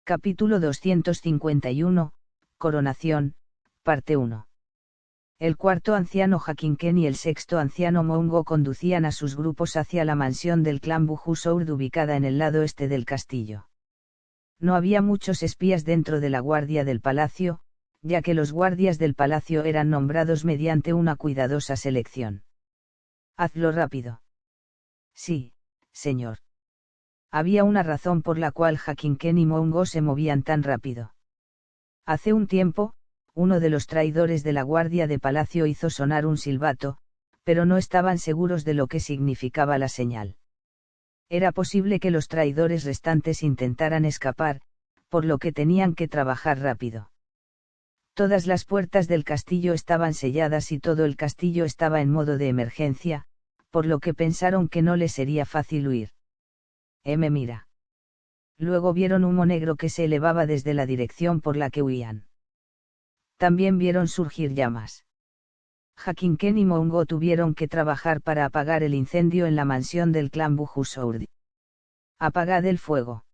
Capítulo 251, Coronación, parte 1. El cuarto anciano Hakinken y el sexto anciano Mongo conducían a sus grupos hacia la mansión del clan Bujusourd ubicada en el lado este del castillo. No había muchos espías dentro de la guardia del palacio, ya que los guardias del palacio eran nombrados mediante una cuidadosa selección. Hazlo rápido. Sí, señor. Había una razón por la cual Hakinken y Mongo se movían tan rápido. Hace un tiempo, uno de los traidores de la guardia de palacio hizo sonar un silbato, pero no estaban seguros de lo que significaba la señal. Era posible que los traidores restantes intentaran escapar, por lo que tenían que trabajar rápido. Todas las puertas del castillo estaban selladas y todo el castillo estaba en modo de emergencia, por lo que pensaron que no les sería fácil huir. Mira. Luego vieron humo negro que se elevaba desde la dirección por la que huían. También vieron surgir llamas. Hakinken y Mongo tuvieron que trabajar para apagar el incendio en la mansión del clan Bujusourd. Apagad el fuego.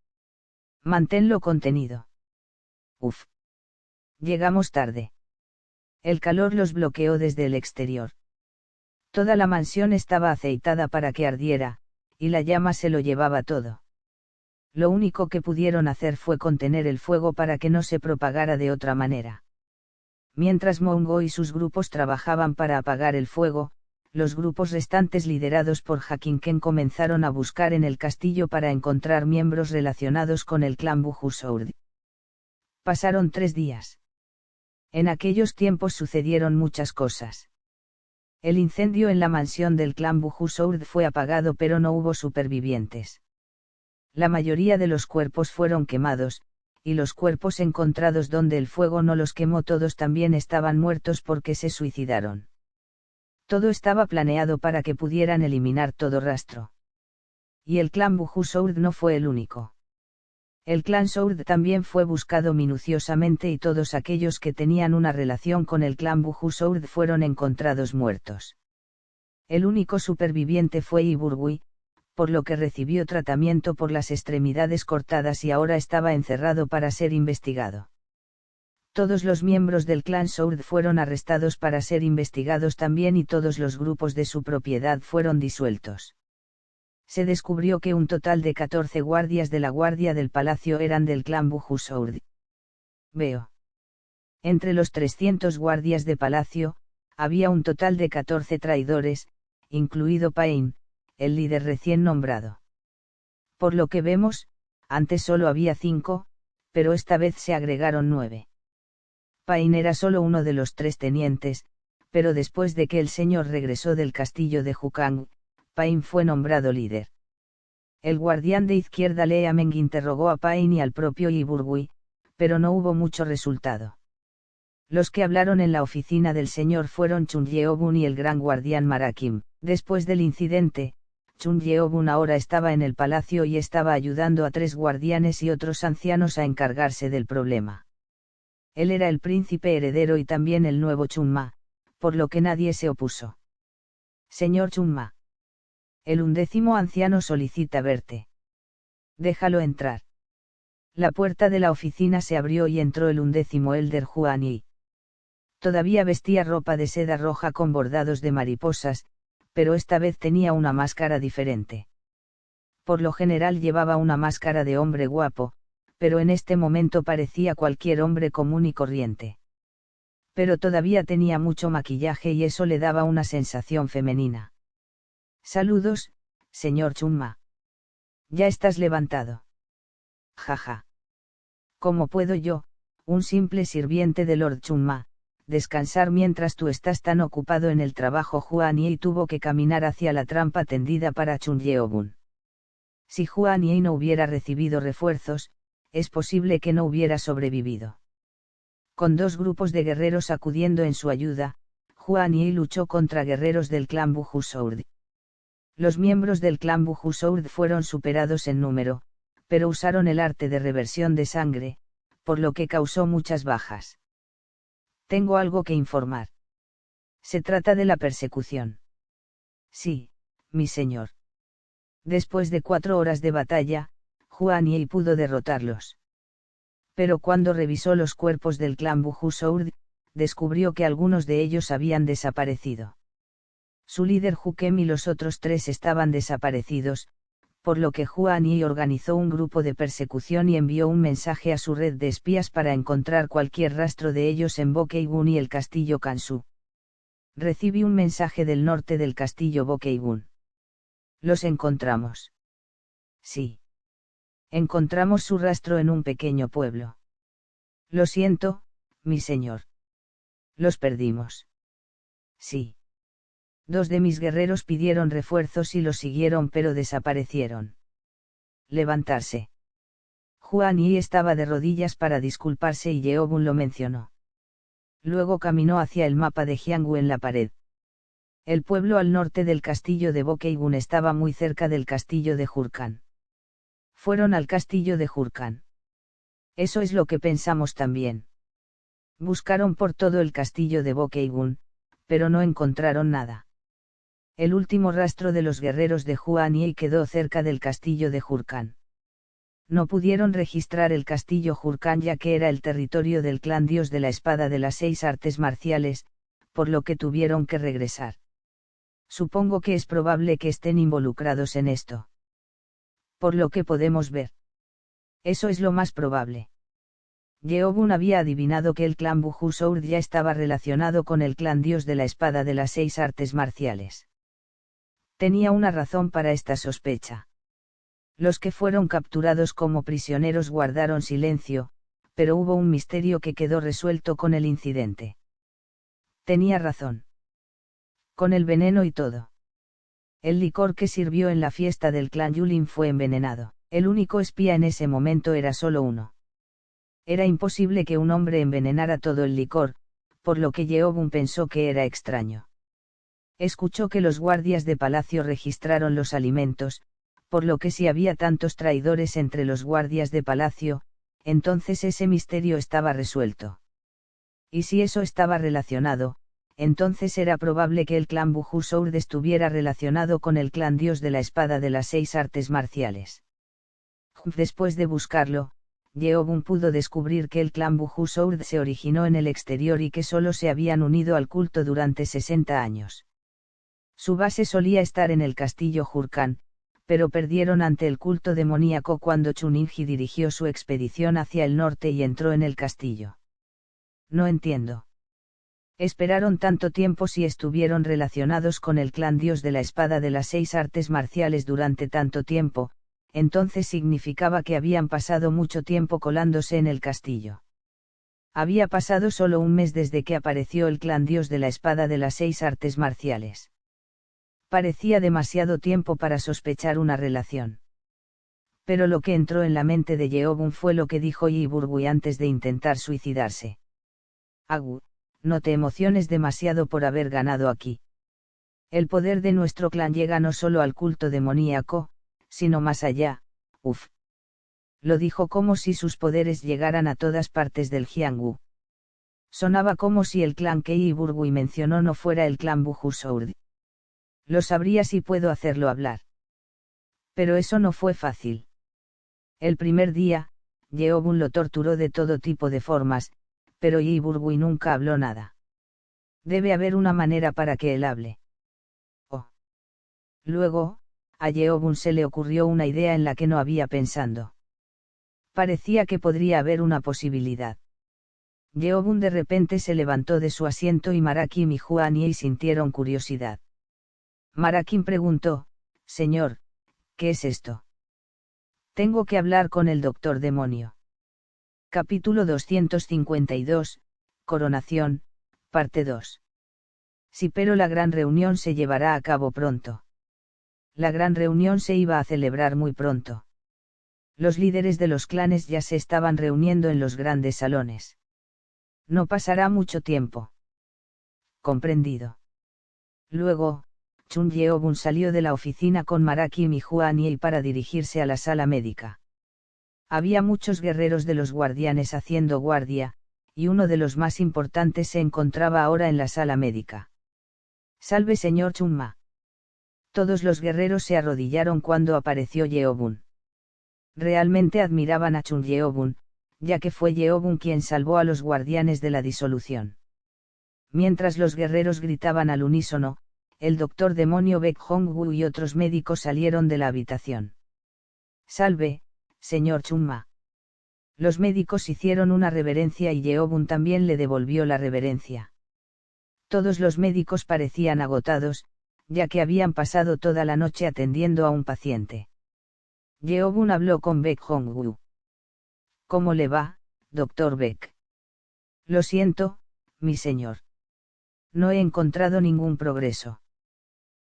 Manténlo contenido. Uf. Llegamos tarde. El calor los bloqueó desde el exterior. Toda la mansión estaba aceitada para que ardiera, y la llama se lo llevaba todo. Lo único que pudieron hacer fue contener el fuego para que no se propagara de otra manera. Mientras Mongo y sus grupos trabajaban para apagar el fuego, los grupos restantes liderados por Hakinken comenzaron a buscar en el castillo para encontrar miembros relacionados con el clan Bujusourd. Pasaron 3 días. En aquellos tiempos sucedieron muchas cosas. El incendio en la mansión del clan Bujusourd fue apagado pero no hubo supervivientes. La mayoría de los cuerpos fueron quemados, y los cuerpos encontrados donde el fuego no los quemó todos también estaban muertos porque se suicidaron. Todo estaba planeado para que pudieran eliminar todo rastro. Y el clan Bujusourd no fue el único. El clan Sourd también fue buscado minuciosamente y todos aquellos que tenían una relación con el clan Bujusourd fueron encontrados muertos. El único superviviente fue Iburgui, por lo que recibió tratamiento por las extremidades cortadas y ahora estaba encerrado para ser investigado. Todos los miembros del clan Sourd fueron arrestados para ser investigados también y todos los grupos de su propiedad fueron disueltos. Se descubrió que un total de 14 guardias de la guardia del palacio eran del clan Bujusourd. Veo. Entre los 300 guardias de palacio, había un total de 14 traidores, incluido Pain, el líder recién nombrado. Por lo que vemos, antes solo había 5, pero esta vez se agregaron 9. Pain era solo uno de los 3 tenientes, pero después de que el señor regresó del castillo de Jukang, Pain fue nombrado líder. El guardián de izquierda Lea Meng interrogó a Pain y al propio Iburgui, pero no hubo mucho resultado. Los que hablaron en la oficina del señor fueron Chun Yeobun y el gran guardián Marakim. Después del incidente, Chun Yeobun ahora estaba en el palacio y estaba ayudando a 3 guardianes y otros ancianos a encargarse del problema. Él era el príncipe heredero y también el nuevo Chunma, por lo que nadie se opuso. Señor Chunma. El 11º anciano solicita verte. Déjalo entrar. La puerta de la oficina se abrió y entró el 11º Elder Huan Yi. Todavía vestía ropa de seda roja con bordados de mariposas, pero esta vez tenía una máscara diferente. Por lo general llevaba una máscara de hombre guapo, pero en este momento parecía cualquier hombre común y corriente. Pero todavía tenía mucho maquillaje y eso le daba una sensación femenina. Saludos, señor Chunma. Ya estás levantado. Jaja. ¿Cómo puedo yo, un simple sirviente de Lord Chunma, descansar mientras tú estás tan ocupado en el trabajo? Huan Yi tuvo que caminar hacia la trampa tendida para Chun Yeobun. Si Huan Yi no hubiera recibido refuerzos, es posible que no hubiera sobrevivido. Con 2 grupos de guerreros acudiendo en su ayuda, Huan Yi luchó contra guerreros del clan Bujusourd. Los miembros del clan Bujusourd fueron superados en número, pero usaron el arte de reversión de sangre, por lo que causó muchas bajas. Tengo algo que informar. Se trata de la persecución. Sí, mi señor. Después de 4 horas de batalla, Huan Yi pudo derrotarlos. Pero cuando revisó los cuerpos del clan Bujusourd, descubrió que algunos de ellos habían desaparecido. Su líder Hukem y los otros 3 estaban desaparecidos, por lo que Huan Yi organizó un grupo de persecución y envió un mensaje a su red de espías para encontrar cualquier rastro de ellos en Bokeigun y el castillo Kansu. Recibí un mensaje del norte del castillo Bokeigun. ¿Los encontramos? Sí. Encontramos su rastro en un pequeño pueblo. Lo siento, mi señor. Los perdimos. Sí. 2 de mis guerreros pidieron refuerzos y los siguieron pero desaparecieron. Levantarse. Huan Yi estaba de rodillas para disculparse y Yeobun lo mencionó. Luego caminó hacia el mapa de Jianghu en la pared. El pueblo al norte del castillo de Bokeigun estaba muy cerca del castillo de Jurkan. Fueron al castillo de Jurkan. Eso es lo que pensamos también. Buscaron por todo el castillo de Bokeigun, pero no encontraron nada. El último rastro de los guerreros de Huan Yi quedó cerca del castillo de Jurkan. No pudieron registrar el castillo Jurkan ya que era el territorio del clan dios de la espada de las 6 artes marciales, por lo que tuvieron que regresar. Supongo que es probable que estén involucrados en esto. Por lo que podemos ver. Eso es lo más probable. Yeobun había adivinado que el clan Bujusourd ya estaba relacionado con el clan dios de la espada de las 6 artes marciales. Tenía una razón para esta sospecha. Los que fueron capturados como prisioneros guardaron silencio, pero hubo un misterio que quedó resuelto con el incidente. Tenía razón. Con el veneno y todo. El licor que sirvió en la fiesta del clan Yulin fue envenenado. El único espía en ese momento era solo uno. Era imposible que un hombre envenenara todo el licor, por lo que Yeobun pensó que era extraño. Escuchó que los guardias de palacio registraron los alimentos, por lo que si había tantos traidores entre los guardias de palacio, entonces ese misterio estaba resuelto. Y si eso estaba relacionado, entonces era probable que el clan Bujusourd estuviera relacionado con el clan dios de la espada de las 6 artes marciales. Después de buscarlo, Yeobun pudo descubrir que el clan Bujusourd se originó en el exterior y que solo se habían unido al culto durante 60 años. Su base solía estar en el castillo Jurkan, pero perdieron ante el culto demoníaco cuando Chuninji dirigió su expedición hacia el norte y entró en el castillo. No entiendo. Esperaron tanto tiempo si estuvieron relacionados con el clan dios de la espada de las 6 artes marciales durante tanto tiempo, entonces significaba que habían pasado mucho tiempo colándose en el castillo. Había pasado solo un mes desde que apareció el clan dios de la espada de las 6 artes marciales. Parecía demasiado tiempo para sospechar una relación. Pero lo que entró en la mente de Yeobun fue lo que dijo Yi Burgui antes de intentar suicidarse. Agu, no te emociones demasiado por haber ganado aquí. El poder de nuestro clan llega no solo al culto demoníaco, sino más allá, uff. Lo dijo como si sus poderes llegaran a todas partes del Jianghu. Sonaba como si el clan que Yi Burgui mencionó no fuera el clan Bujusourd. Lo sabría si puedo hacerlo hablar. Pero eso no fue fácil. El primer día, Yeobun lo torturó de todo tipo de formas, pero Yi Burgui nunca habló nada. Debe haber una manera para que él hable. Oh. Luego, a Yeobun se le ocurrió una idea en la que no había pensado. Parecía que podría haber una posibilidad. Yeobun de repente se levantó de su asiento y Marakim y Huan Yi sintieron curiosidad. Marakim preguntó, «Señor, ¿qué es esto?» «Tengo que hablar con el doctor demonio». Capítulo 252, Coronación, parte 2. Sí, pero la gran reunión se llevará a cabo pronto. La gran reunión se iba a celebrar muy pronto. Los líderes de los clanes ya se estaban reuniendo en los grandes salones. No pasará mucho tiempo. Comprendido. Luego, Chun Yeobun salió de la oficina con Marakim y Huan Yi para dirigirse a la sala médica. Había muchos guerreros de los guardianes haciendo guardia, y uno de los más importantes se encontraba ahora en la sala médica. «Salve señor Chunma». Todos los guerreros se arrodillaron cuando apareció Yeobun. Realmente admiraban a Chun Yeobun, ya que fue Yeobun quien salvó a los guardianes de la disolución. Mientras los guerreros gritaban al unísono, el doctor demonio Baek Hong-woo y otros médicos salieron de la habitación. «Salve, señor Chunma». Los médicos hicieron una reverencia y Yeobun también le devolvió la reverencia. Todos los médicos parecían agotados, ya que habían pasado toda la noche atendiendo a un paciente. Yeobun habló con Baek Hong-woo. «¿Cómo le va, doctor Baek?» «Lo siento, mi señor. No he encontrado ningún progreso».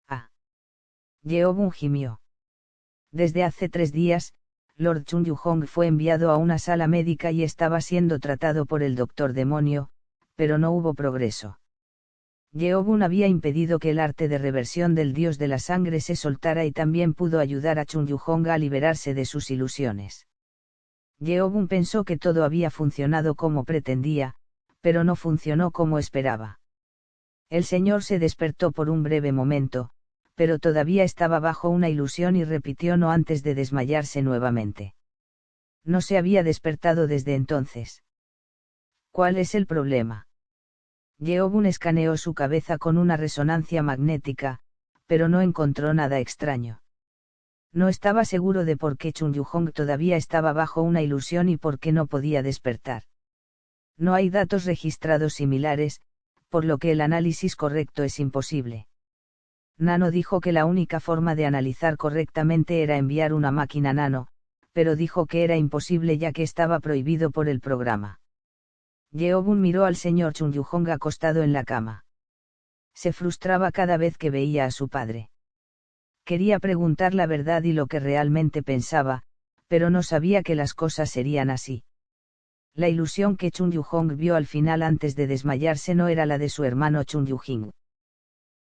«Ah». Yeobun gimió. Desde hace 3 días, Lord Chun-yu-hong fue enviado a una sala médica y estaba siendo tratado por el doctor demonio, pero no hubo progreso. Yeobun había impedido que el arte de reversión del dios de la sangre se soltara y también pudo ayudar a Chun-yu-hong a liberarse de sus ilusiones. Yeobun pensó que todo había funcionado como pretendía, pero no funcionó como esperaba. El señor se despertó por un breve momento, pero todavía estaba bajo una ilusión y repitió no antes de desmayarse nuevamente. No se había despertado desde entonces. ¿Cuál es el problema? Yeobun escaneó su cabeza con una resonancia magnética, pero no encontró nada extraño. No estaba seguro de por qué Chun-yu-hong todavía estaba bajo una ilusión y por qué no podía despertar. No hay datos registrados similares, por lo que el análisis correcto es imposible. Nano dijo que la única forma de analizar correctamente era enviar una máquina nano, pero dijo que era imposible ya que estaba prohibido por el programa. Yeobun miró al señor Chun-yu-hong acostado en la cama. Se frustraba cada vez que veía a su padre. Quería preguntar la verdad y lo que realmente pensaba, pero no sabía que las cosas serían así. La ilusión que Chun-yu-hong vio al final antes de desmayarse no era la de su hermano Chun-yu-jing.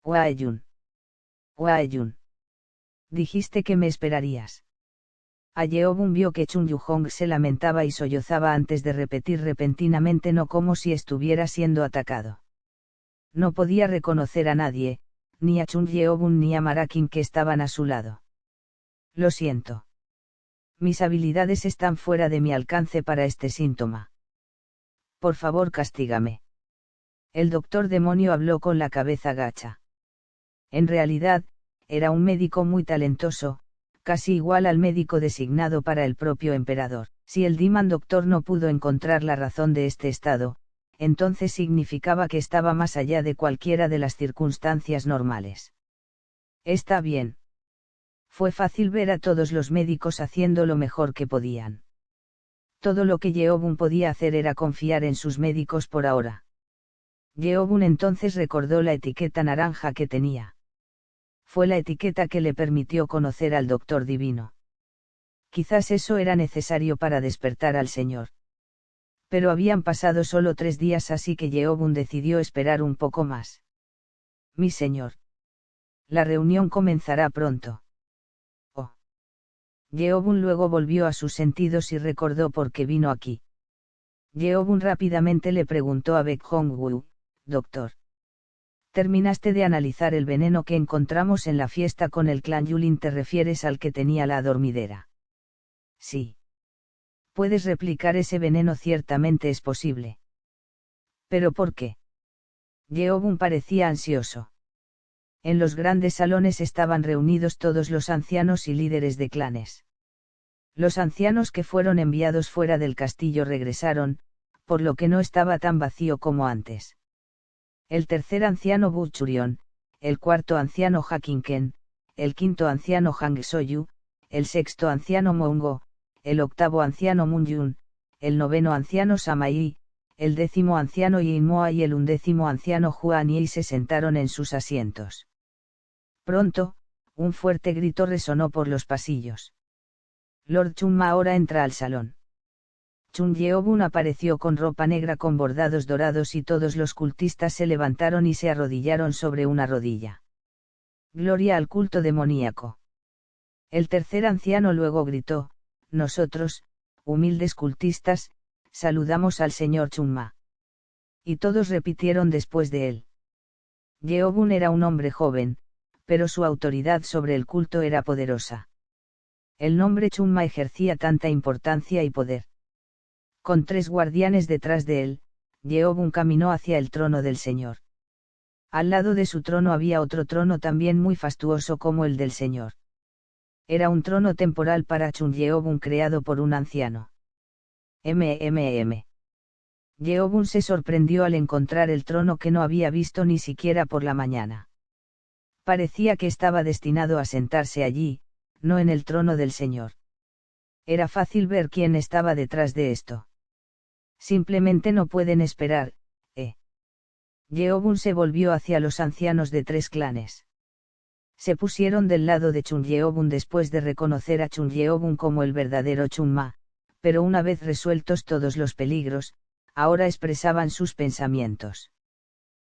«Hwa-jun. Hwa-jun. Dijiste que me esperarías». A Yeobun vio que Chun-yu-hong se lamentaba y sollozaba antes de repetir repentinamente no como si estuviera siendo atacado. No podía reconocer a nadie, ni a Chun-yeobun ni a Marakin que estaban a su lado. «Lo siento. Mis habilidades están fuera de mi alcance para este síntoma. Por favor, castígame». El doctor demonio habló con la cabeza gacha. En realidad, era un médico muy talentoso, casi igual al médico designado para el propio emperador. Si el Demon Doctor no pudo encontrar la razón de este estado, entonces significaba que estaba más allá de cualquiera de las circunstancias normales. «Está bien». Fue fácil ver a todos los médicos haciendo lo mejor que podían. Todo lo que Yeobun podía hacer era confiar en sus médicos por ahora. Yeobun entonces recordó la etiqueta naranja que tenía. Fue la etiqueta que le permitió conocer al Doctor Divino. Quizás eso era necesario para despertar al Señor. Pero habían pasado solo 3 días, así que Yeobun decidió esperar un poco más. «Mi señor. La reunión comenzará pronto». «Oh». Yeobun luego volvió a sus sentidos y recordó por qué vino aquí. Yeobun rápidamente le preguntó a Baek Hong-woo: «Doctor. ¿Terminaste de analizar el veneno que encontramos en la fiesta con el clan Yulin? ¿Te refieres al que tenía la adormidera?» «Sí». «¿Puedes replicar ese veneno? Ciertamente es posible». «¿Pero por qué?» Yeobun parecía ansioso. En los grandes salones estaban reunidos todos los ancianos y líderes de clanes. Los ancianos que fueron enviados fuera del castillo regresaron, por lo que no estaba tan vacío como antes. El tercer anciano Buchurion, el cuarto anciano Hakinken, el quinto anciano Hang Soyu, el sexto anciano Mongo, el octavo anciano Munyun, el noveno anciano Samai, el 10º anciano Yinmoa y el 11º anciano Huan Yi se sentaron en sus asientos. Pronto, un fuerte grito resonó por los pasillos. «Lord Chunma ahora entra al salón». Chun Yeobun apareció con ropa negra con bordados dorados y todos los cultistas se levantaron y se arrodillaron sobre una rodilla. «Gloria al culto demoníaco». El tercer anciano luego gritó: «Nosotros, humildes cultistas, saludamos al señor Chunma». Y todos repitieron después de él. Yeobun era un hombre joven, pero su autoridad sobre el culto era poderosa. El nombre Chunma ejercía tanta importancia y poder. Con 3 guardianes detrás de él, Yeobun caminó hacia el trono del Señor. Al lado de su trono había otro trono también muy fastuoso como el del Señor. Era un trono temporal para Chunyeobun creado por un anciano. Yeobun se sorprendió al encontrar el trono que no había visto ni siquiera por la mañana. Parecía que estaba destinado a sentarse allí, no en el trono del Señor. Era fácil ver quién estaba detrás de esto. Simplemente no pueden esperar, Yeobun se volvió hacia los ancianos de 3 clanes. Se pusieron del lado de Chunyeobun después de reconocer a Chunyeobun como el verdadero Chunma, pero una vez resueltos todos los peligros, ahora expresaban sus pensamientos.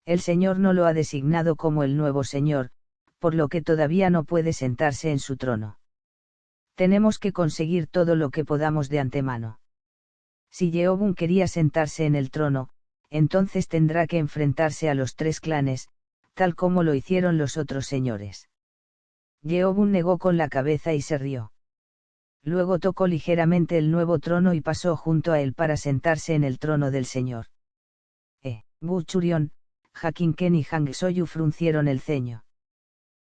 El Señor no lo ha designado como el nuevo Señor, por lo que todavía no puede sentarse en su trono. Tenemos que conseguir todo lo que podamos de antemano. Si Yeobun quería sentarse en el trono, entonces tendrá que enfrentarse a los 3 clanes, tal como lo hicieron los otros señores. Yeobun negó con la cabeza y se rió. Luego tocó ligeramente el nuevo trono y pasó junto a él para sentarse en el trono del Señor. Buchurion, Hakinken y Hang Soyu fruncieron el ceño.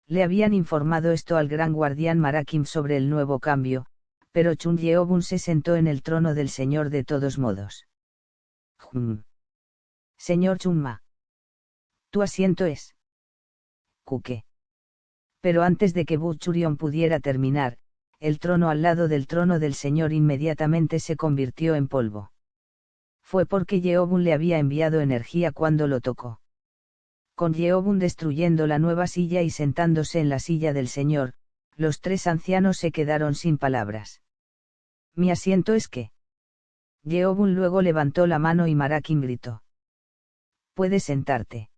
Le habían informado esto al gran guardián Marakim sobre el nuevo cambio, pero Chun Yeobun se sentó en el trono del Señor de todos modos. Señor Chunma. Tu asiento es. Kuke. Pero antes de que Buchurion pudiera terminar, el trono al lado del trono del Señor inmediatamente se convirtió en polvo. Fue porque Yeobun le había enviado energía cuando lo tocó. Con Yeobun destruyendo la nueva silla y sentándose en la silla del Señor, los 3 ancianos se quedaron sin palabras. Mi asiento es que. Yeobun luego levantó la mano y Marakim gritó. Puedes sentarte.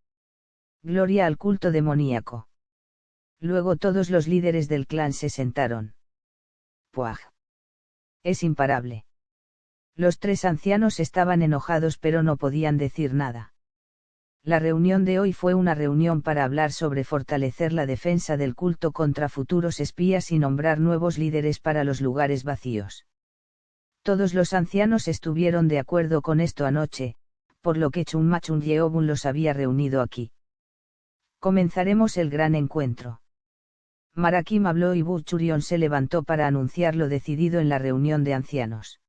Gloria al culto demoníaco. Luego todos los líderes del clan se sentaron. Puaj. Es imparable. Los 3 ancianos estaban enojados pero no podían decir nada. La reunión de hoy fue una reunión para hablar sobre fortalecer la defensa del culto contra futuros espías y nombrar nuevos líderes para los lugares vacíos. Todos los ancianos estuvieron de acuerdo con esto anoche, por lo que Chunma Chunyeobun los había reunido aquí. Comenzaremos el gran encuentro. Marakim habló y Buchurion se levantó para anunciar lo decidido en la reunión de ancianos.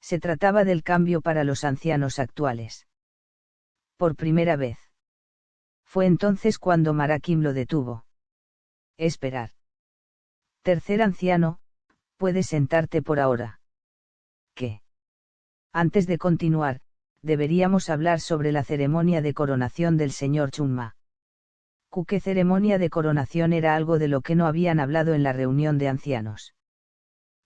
Se trataba del cambio para los ancianos actuales. Por primera vez. Fue entonces cuando Marakim lo detuvo. Esperar. Tercer anciano, puedes sentarte por ahora. ¿Qué? Antes de continuar, deberíamos hablar sobre la ceremonia de coronación del señor Chunma. ¿Qué ceremonia de coronación era algo de lo que no habían hablado en la reunión de ancianos?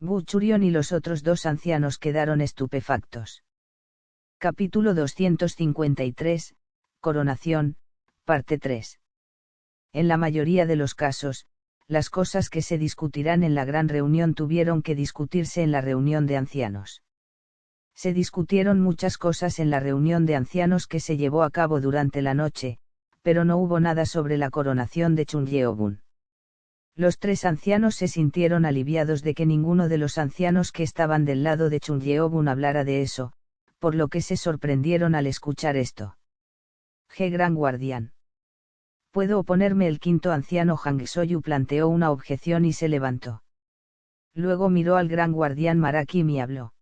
Buchurion y los otros 2 ancianos quedaron estupefactos. Capítulo 253, Coronación, parte 3. En la mayoría de los casos, las cosas que se discutirán en la gran reunión tuvieron que discutirse en la reunión de ancianos. Se discutieron muchas cosas en la reunión de ancianos que se llevó a cabo durante la noche, pero no hubo nada sobre la coronación de Chunyeobun. Los 3 ancianos se sintieron aliviados de que ninguno de los ancianos que estaban del lado de Chunyeobun hablara de eso, por lo que se sorprendieron al escuchar esto. Gran guardián. ¿Puedo oponerme? El 5.º anciano Hang Soyu planteó una objeción y se levantó. Luego miró al gran guardián Marakim y habló.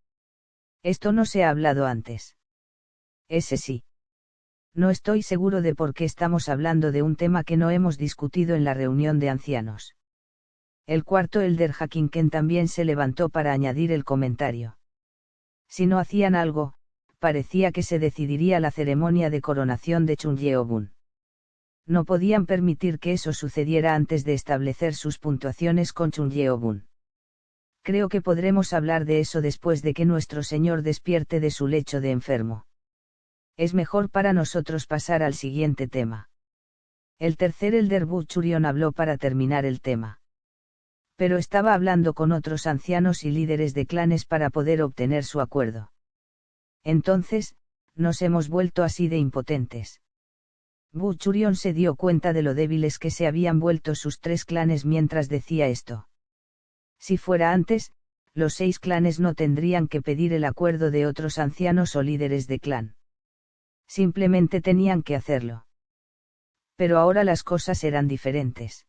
Esto no se ha hablado antes. Ese sí. No estoy seguro de por qué estamos hablando de un tema que no hemos discutido en la reunión de ancianos. El 4.º Elder Hakinken también se levantó para añadir el comentario. Si no hacían algo, parecía que se decidiría la ceremonia de coronación de Chunyeobun. No podían permitir que eso sucediera antes de establecer sus puntuaciones con Chunyeobun. Creo que podremos hablar de eso después de que nuestro Señor despierte de su lecho de enfermo. Es mejor para nosotros pasar al siguiente tema. El tercer Elder Buchurion habló para terminar el tema. Pero estaba hablando con otros ancianos y líderes de clanes para poder obtener su acuerdo. Entonces, nos hemos vuelto así de impotentes. Buchurion se dio cuenta de lo débiles que se habían vuelto sus 3 clanes mientras decía esto. Si fuera antes, los 6 clanes no tendrían que pedir el acuerdo de otros ancianos o líderes de clan. Simplemente tenían que hacerlo. Pero ahora las cosas eran diferentes.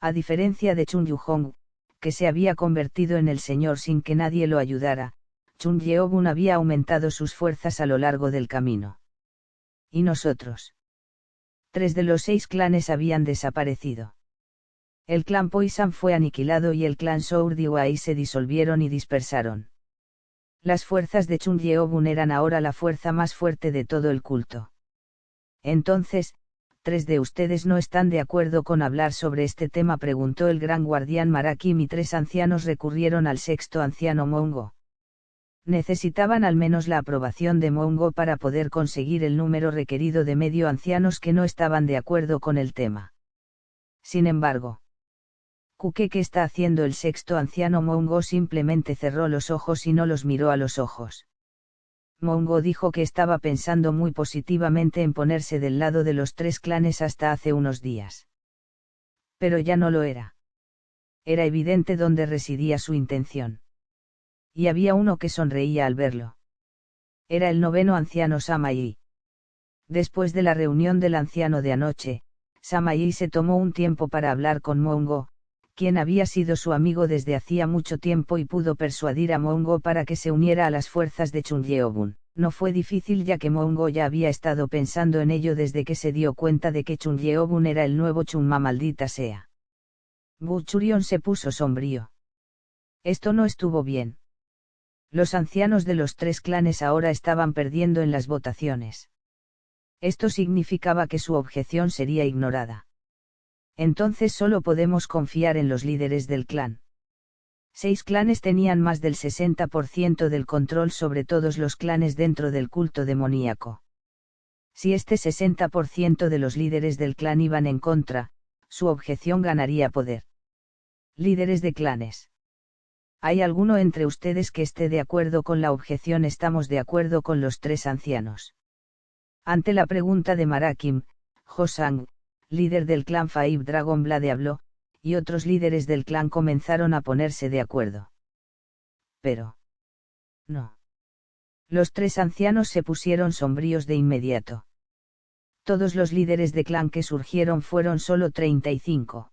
A diferencia de Chun Yu-hong, que se había convertido en el señor sin que nadie lo ayudara, Chun Yeobun había aumentado sus fuerzas a lo largo del camino. ¿Y nosotros? 3 de los 6 clanes habían desaparecido. El clan Poisan fue aniquilado y el clan Sourdiwai se disolvieron y dispersaron. Las fuerzas de Chun Yeobun eran ahora la fuerza más fuerte de todo el culto. Entonces, 3 de ustedes no están de acuerdo con hablar sobre este tema, preguntó el gran guardián Marakim, y 3 ancianos recurrieron al sexto anciano Mongo. Necesitaban al menos la aprobación de Mongo para poder conseguir el número requerido de medio ancianos que no estaban de acuerdo con el tema. Sin embargo, ¿qué está haciendo el sexto anciano? Mongo simplemente cerró los ojos y no los miró a los ojos. Mongo dijo que estaba pensando muy positivamente en ponerse del lado de los 3 clanes hasta hace unos días. Pero ya no lo era. Era evidente dónde residía su intención. Y había uno que sonreía al verlo. Era el 9º anciano Samayi. Después de la reunión del anciano de anoche, Samayi se tomó un tiempo para hablar con Mongo, quien había sido su amigo desde hacía mucho tiempo, y pudo persuadir a Mongo para que se uniera a las fuerzas de Chun Yeobun. No fue difícil, ya que Mongo ya había estado pensando en ello desde que se dio cuenta de que Chun Yeobun era el nuevo Chunma, maldita sea. Buchurion se puso sombrío. Esto no estuvo bien. Los ancianos de los 3 clanes ahora estaban perdiendo en las votaciones. Esto significaba que su objeción sería ignorada. Entonces solo podemos confiar en los líderes del clan. 6 clanes tenían más del 60% del control sobre todos los clanes dentro del culto demoníaco. Si este 60% de los líderes del clan iban en contra, su objeción ganaría poder. Líderes de clanes. ¿Hay alguno entre ustedes que esté de acuerdo con la objeción? Estamos de acuerdo con los 3 ancianos. Ante la pregunta de Marakim, Hosang, líder del clan Five Dragon Blade, habló, y otros líderes del clan comenzaron a ponerse de acuerdo. Pero no. Los 3 ancianos se pusieron sombríos de inmediato. Todos los líderes de clan que surgieron fueron solo 35.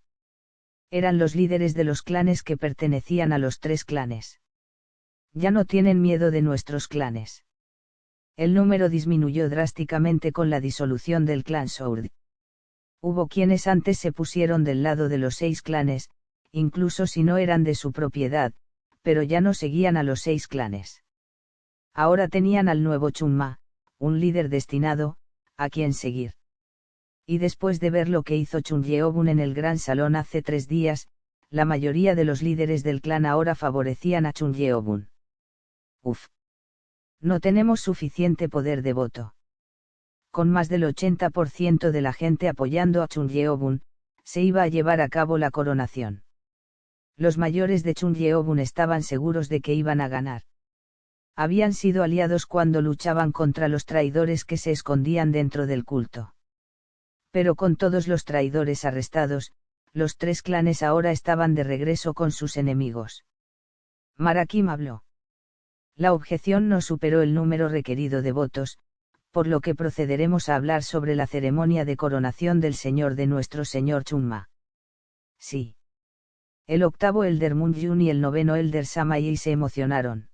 Eran los líderes de los clanes que pertenecían a los 3 clanes. Ya no tienen miedo de nuestros clanes. El número disminuyó drásticamente con la disolución del clan Sourd. Hubo quienes antes se pusieron del lado de los 6 clanes, incluso si no eran de su propiedad, pero ya no seguían a los 6 clanes. Ahora tenían al nuevo Chunma, un líder destinado, a quien seguir. Y después de ver lo que hizo Chun Yeobun en el gran salón hace 3 días, la mayoría de los líderes del clan ahora favorecían a Chun Yeobun. Uf. No tenemos suficiente poder de voto. Con más del 80% de la gente apoyando a Chun Yeobun, se iba a llevar a cabo la coronación. Los mayores de Chun Yeobun estaban seguros de que iban a ganar. Habían sido aliados cuando luchaban contra los traidores que se escondían dentro del culto. Pero con todos los traidores arrestados, los 3 clanes ahora estaban de regreso con sus enemigos. Marakim habló. La objeción no superó el número requerido de votos, por lo que procederemos a hablar sobre la ceremonia de coronación del señor de nuestro señor Chunma. Sí. El 8º Elder Moon-jun y el 9º Elder Samayi se emocionaron.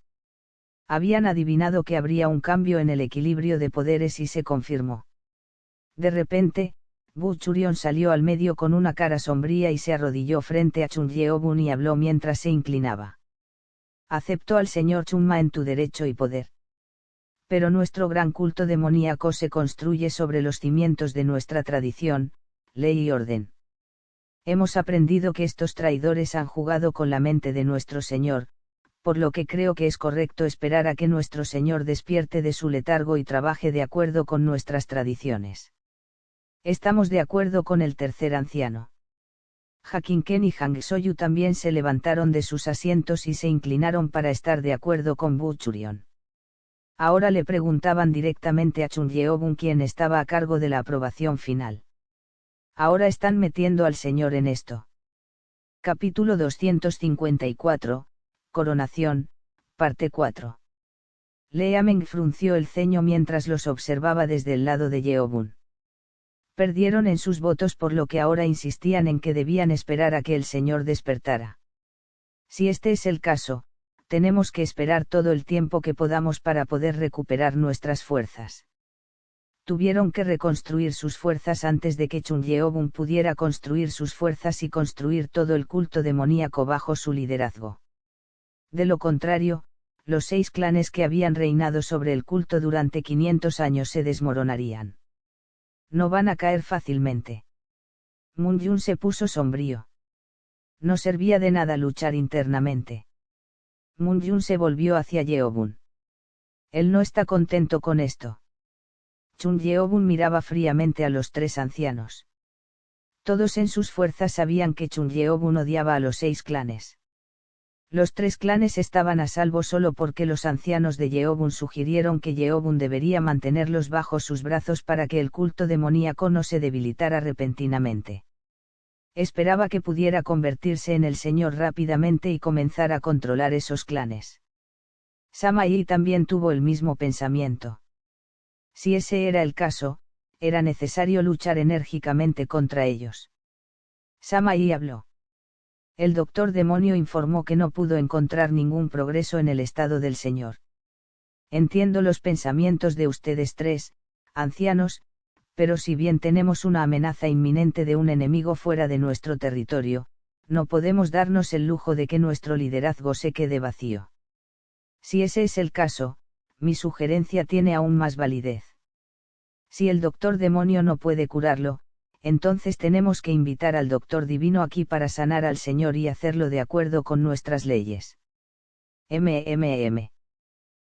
Habían adivinado que habría un cambio en el equilibrio de poderes y se confirmó. De repente, Buchurion salió al medio con una cara sombría y se arrodilló frente a Chun Yeobun y habló mientras se inclinaba. Acepto al señor Chunma en tu derecho y poder. Pero nuestro gran culto demoníaco se construye sobre los cimientos de nuestra tradición, ley y orden. Hemos aprendido que estos traidores han jugado con la mente de nuestro Señor, por lo que creo que es correcto esperar a que nuestro Señor despierte de su letargo y trabaje de acuerdo con nuestras tradiciones. Estamos de acuerdo con el tercer anciano. Hakinken y Hang Soyu también se levantaron de sus asientos y se inclinaron para estar de acuerdo con Buchurion. Ahora le preguntaban directamente a Chun Yeobun, quien estaba a cargo de la aprobación final. Ahora están metiendo al señor en esto. Capítulo 254, Coronación, parte 4. Leameng frunció el ceño mientras los observaba desde el lado de Yeobun. Perdieron en sus votos por lo que ahora insistían en que debían esperar a que el señor despertara. Si este es el caso, tenemos que esperar todo el tiempo que podamos para poder recuperar nuestras fuerzas. Tuvieron que reconstruir sus fuerzas antes de que Chunyeobun pudiera construir sus fuerzas y construir todo el culto demoníaco bajo su liderazgo. De lo contrario, los 6 clanes que habían reinado sobre el culto durante 500 años se desmoronarían. No van a caer fácilmente. Mun-Yun se puso sombrío. No servía de nada luchar internamente. Mun-Yun se volvió hacia Yeobun. Él no está contento con esto. Chun-Yeobun miraba fríamente a los 3 ancianos. Todos en sus fuerzas sabían que Chun-Yeobun odiaba a los 6 clanes. Los 3 clanes estaban a salvo solo porque los ancianos de Yeobun sugirieron que Yeobun debería mantenerlos bajo sus brazos para que el culto demoníaco no se debilitara repentinamente. Esperaba que pudiera convertirse en el señor rápidamente y comenzar a controlar esos clanes. Sima Yi también tuvo el mismo pensamiento. Si ese era el caso, era necesario luchar enérgicamente contra ellos. Sima Yi habló. El doctor demonio informó que no pudo encontrar ningún progreso en el estado del señor. Entiendo los pensamientos de ustedes 3, ancianos, pero si bien tenemos una amenaza inminente de un enemigo fuera de nuestro territorio, no podemos darnos el lujo de que nuestro liderazgo se quede vacío. Si ese es el caso, mi sugerencia tiene aún más validez. Si el doctor demonio no puede curarlo, entonces tenemos que invitar al doctor divino aquí para sanar al señor y hacerlo de acuerdo con nuestras leyes.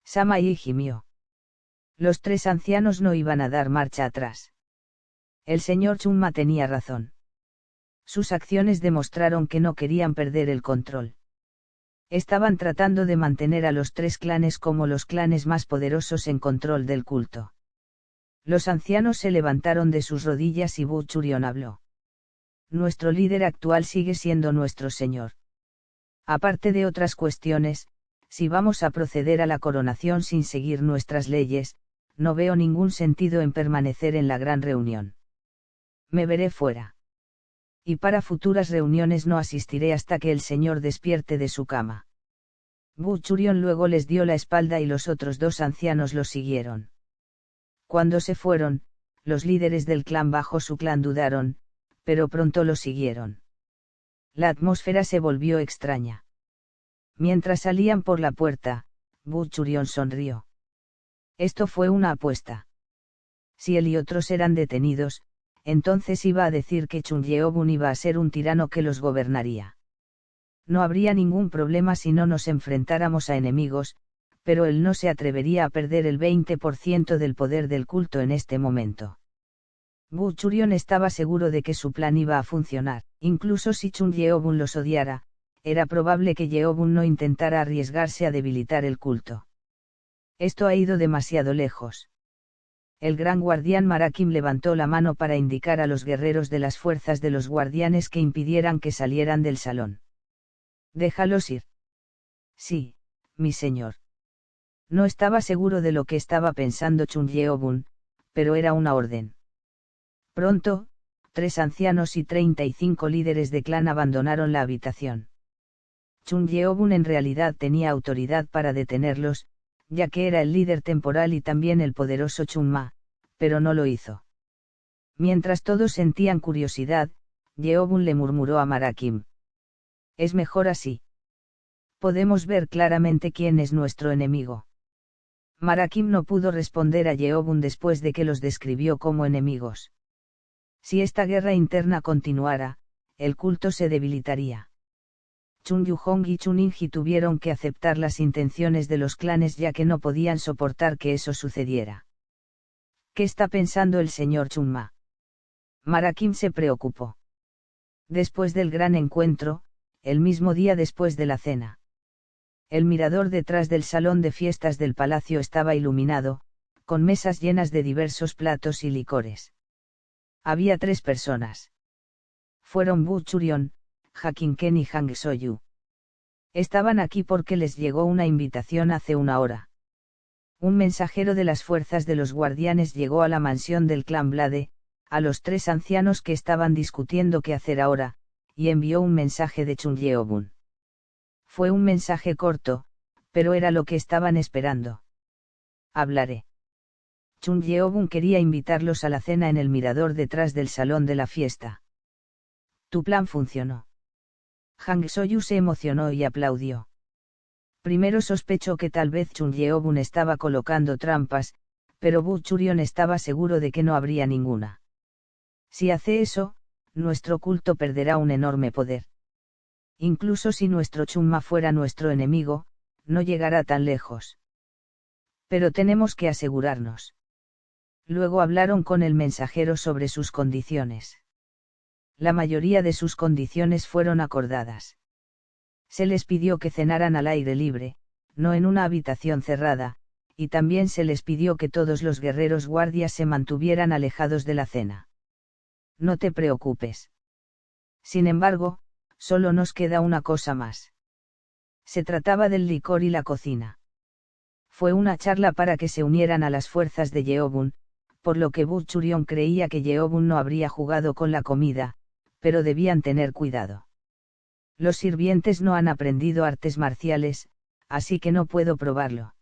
Sima Yi gimió. Los 3 ancianos no iban a dar marcha atrás. El señor Chunma tenía razón. Sus acciones demostraron que no querían perder el control. Estaban tratando de mantener a los 3 clanes como los clanes más poderosos en control del culto. Los ancianos se levantaron de sus rodillas y Bu Churion habló. Nuestro líder actual sigue siendo nuestro señor. Aparte de otras cuestiones, si vamos a proceder a la coronación sin seguir nuestras leyes, no veo ningún sentido en permanecer en la gran reunión. Me veré fuera. Y para futuras reuniones no asistiré hasta que el señor despierte de su cama. Bu Churion luego les dio la espalda y los otros 2 ancianos los siguieron. Cuando se fueron, los líderes del clan bajo su clan dudaron, pero pronto los siguieron. La atmósfera se volvió extraña. Mientras salían por la puerta, Bu Churion sonrió. Esto fue una apuesta. Si él y otros eran detenidos, entonces iba a decir que Chunyeobun iba a ser un tirano que los gobernaría. No habría ningún problema si no nos enfrentáramos a enemigos, pero él no se atrevería a perder el 20% del poder del culto en este momento. Bu Churion estaba seguro de que su plan iba a funcionar, incluso si Chunyeobun los odiara, era probable que Yeobun no intentara arriesgarse a debilitar el culto. Esto ha ido demasiado lejos. El gran guardián Marakim levantó la mano para indicar a los guerreros de las fuerzas de los guardianes que impidieran que salieran del salón. Déjalos ir. Sí, mi señor. No estaba seguro de lo que estaba pensando Chunyeobun, pero era una orden. Pronto, 3 ancianos y 35 líderes de clan abandonaron la habitación. Chunyeobun en realidad tenía autoridad para detenerlos, ya que era el líder temporal y también el poderoso Chunma, pero no lo hizo. Mientras todos sentían curiosidad, Yeobun le murmuró a Marakim. Es mejor así. Podemos ver claramente quién es nuestro enemigo. Marakim no pudo responder a Yeobun después de que los describió como enemigos. Si esta guerra interna continuara, el culto se debilitaría. Chun Yuhong y Chun Inji tuvieron que aceptar las intenciones de los clanes ya que no podían soportar que eso sucediera. ¿Qué está pensando el señor Chunma? Marakim se preocupó. Después del gran encuentro, el mismo día después de la cena. El mirador detrás del salón de fiestas del palacio estaba iluminado, con mesas llenas de diversos platos y licores. Había 3 personas. Fueron Bu Churion, Hakinken y Hang Soyu. Estaban aquí porque les llegó una invitación hace una hora. Un mensajero de las fuerzas de los guardianes llegó a la mansión del clan Blade, a los 3 ancianos que estaban discutiendo qué hacer ahora, y envió un mensaje de Chunyeobun. Fue un mensaje corto, pero era lo que estaban esperando. Hablaré. Chunyeobun quería invitarlos a la cena en el mirador detrás del salón de la fiesta. Tu plan funcionó. Hang Soyu se emocionó y aplaudió. Primero sospechó que tal vez Chunyeobun estaba colocando trampas, pero Buchurion estaba seguro de que no habría ninguna. Si hace eso, nuestro culto perderá un enorme poder. Incluso si nuestro Chunma fuera nuestro enemigo, no llegará tan lejos. Pero tenemos que asegurarnos. Luego hablaron con el mensajero sobre sus condiciones. La mayoría de sus condiciones fueron acordadas. Se les pidió que cenaran al aire libre, no en una habitación cerrada, y también se les pidió que todos los guerreros guardias se mantuvieran alejados de la cena. No te preocupes. Sin embargo, solo nos queda una cosa más. Se trataba del licor y la cocina. Fue una charla para que se unieran a las fuerzas de Yeobun, por lo que Buchurion creía que Yeobun no habría jugado con la comida, pero debían tener cuidado. Los sirvientes no han aprendido artes marciales, así que no puedo probarlo.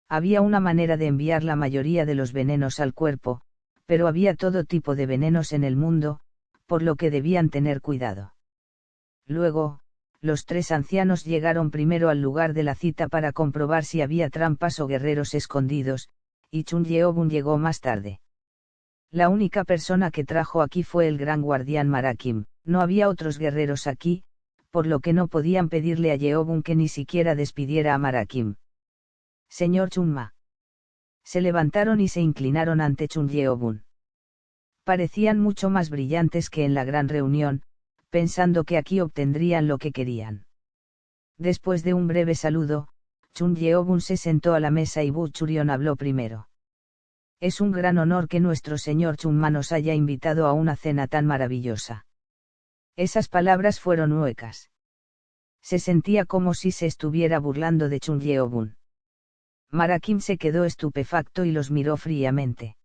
Había una manera de enviar la mayoría de los venenos al cuerpo, pero había todo tipo de venenos en el mundo, por lo que debían tener cuidado. Luego, los 3 ancianos llegaron primero al lugar de la cita para comprobar si había trampas o guerreros escondidos, y Chunyeobun llegó más tarde. La única persona que trajo aquí fue el gran guardián Marakim, no había otros guerreros aquí, por lo que no podían pedirle a Yeobun que ni siquiera despidiera a Marakim. Señor Chunma. Se levantaron y se inclinaron ante Chunyeobun. Parecían mucho más brillantes que en la gran reunión, pensando que aquí obtendrían lo que querían. Después de un breve saludo, Chunyeobun se sentó a la mesa y Buchurion habló primero. Es un gran honor que nuestro señor Chunma nos haya invitado a una cena tan maravillosa. Esas palabras fueron huecas. Se sentía como si se estuviera burlando de Chunyeobun. Marakim se quedó estupefacto y los miró fríamente.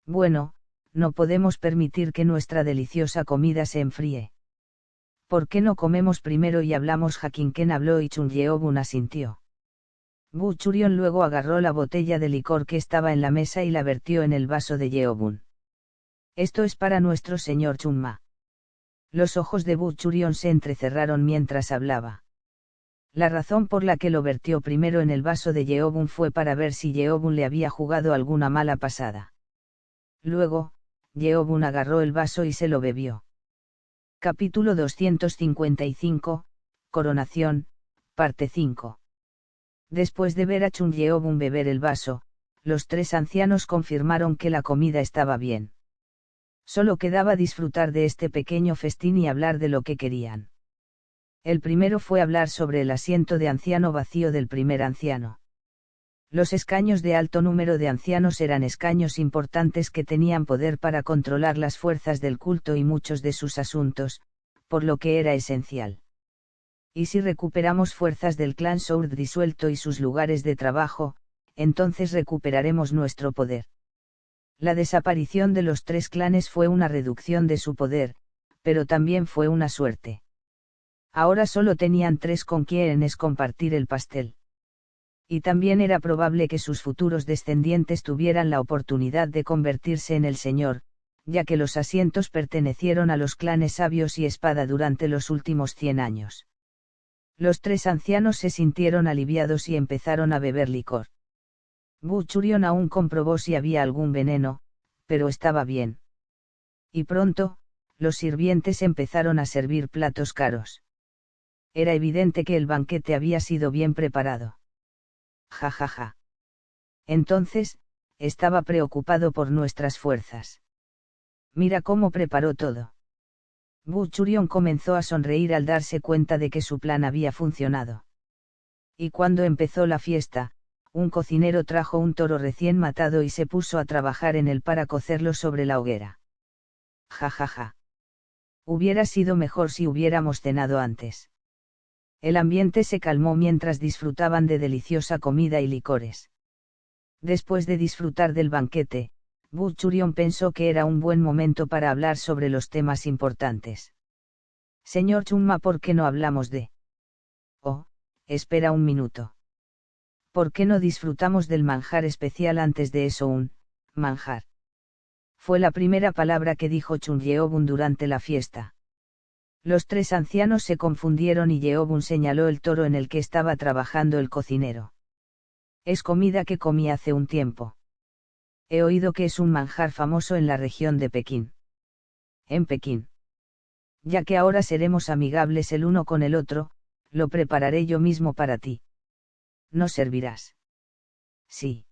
Bueno, no podemos permitir que nuestra deliciosa comida se enfríe. ¿Por qué no comemos primero y hablamos? Hakinken habló y Chunyeobun asintió. Buchurion luego agarró la botella de licor que estaba en la mesa y la vertió en el vaso de Yeobun. Esto es para nuestro señor Chunma. Los ojos de Buchurion se entrecerraron mientras hablaba. La razón por la que lo vertió primero en el vaso de Yeobun fue para ver si Yeobun le había jugado alguna mala pasada. Luego, Yeobun agarró el vaso y se lo bebió. Capítulo 255, Coronación, parte 5. Después de ver a Chunyeobun beber el vaso, los 3 ancianos confirmaron que la comida estaba bien. Solo quedaba disfrutar de este pequeño festín y hablar de lo que querían. El primero fue hablar sobre el asiento de anciano vacío del primer anciano. Los escaños de alto número de ancianos eran escaños importantes que tenían poder para controlar las fuerzas del culto y muchos de sus asuntos, por lo que era esencial. Y si recuperamos fuerzas del clan Sourd disuelto y sus lugares de trabajo, entonces recuperaremos nuestro poder. La desaparición de los 3 clanes fue una reducción de su poder, pero también fue una suerte. Ahora solo tenían 3 con quienes compartir el pastel. Y también era probable que sus futuros descendientes tuvieran la oportunidad de convertirse en el señor, ya que los asientos pertenecieron a los clanes Sabios y Espada durante los últimos 100 años. Los 3 ancianos se sintieron aliviados y empezaron a beber licor. Buchurion aún comprobó si había algún veneno, pero estaba bien. Y pronto, los sirvientes empezaron a servir platos caros. Era evidente que el banquete había sido bien preparado. Ja ja ja. Entonces, estaba preocupado por nuestras fuerzas. Mira cómo preparó todo. Buchurion comenzó a sonreír al darse cuenta de que su plan había funcionado. Y cuando empezó la fiesta, un cocinero trajo un toro recién matado y se puso a trabajar en él para cocerlo sobre la hoguera. Ja ja ja. Hubiera sido mejor si hubiéramos cenado antes. El ambiente se calmó mientras disfrutaban de deliciosa comida y licores. Después de disfrutar del banquete, Butchurion pensó que era un buen momento para hablar sobre los temas importantes. Señor Chunma, ¿por qué no hablamos de? Oh, espera un minuto. ¿Por qué no disfrutamos del manjar especial antes de eso? Un manjar. Fue la primera palabra que dijo Chun Yeobun durante la fiesta. Los tres ancianos se confundieron y Yeobun señaló el toro en el que estaba trabajando el cocinero. Es comida que comí hace un tiempo. He oído que es un manjar famoso en la región de Pekín. En Pekín. Ya que ahora seremos amigables el uno con el otro, lo prepararé yo mismo para ti. ¿No servirás? Sí.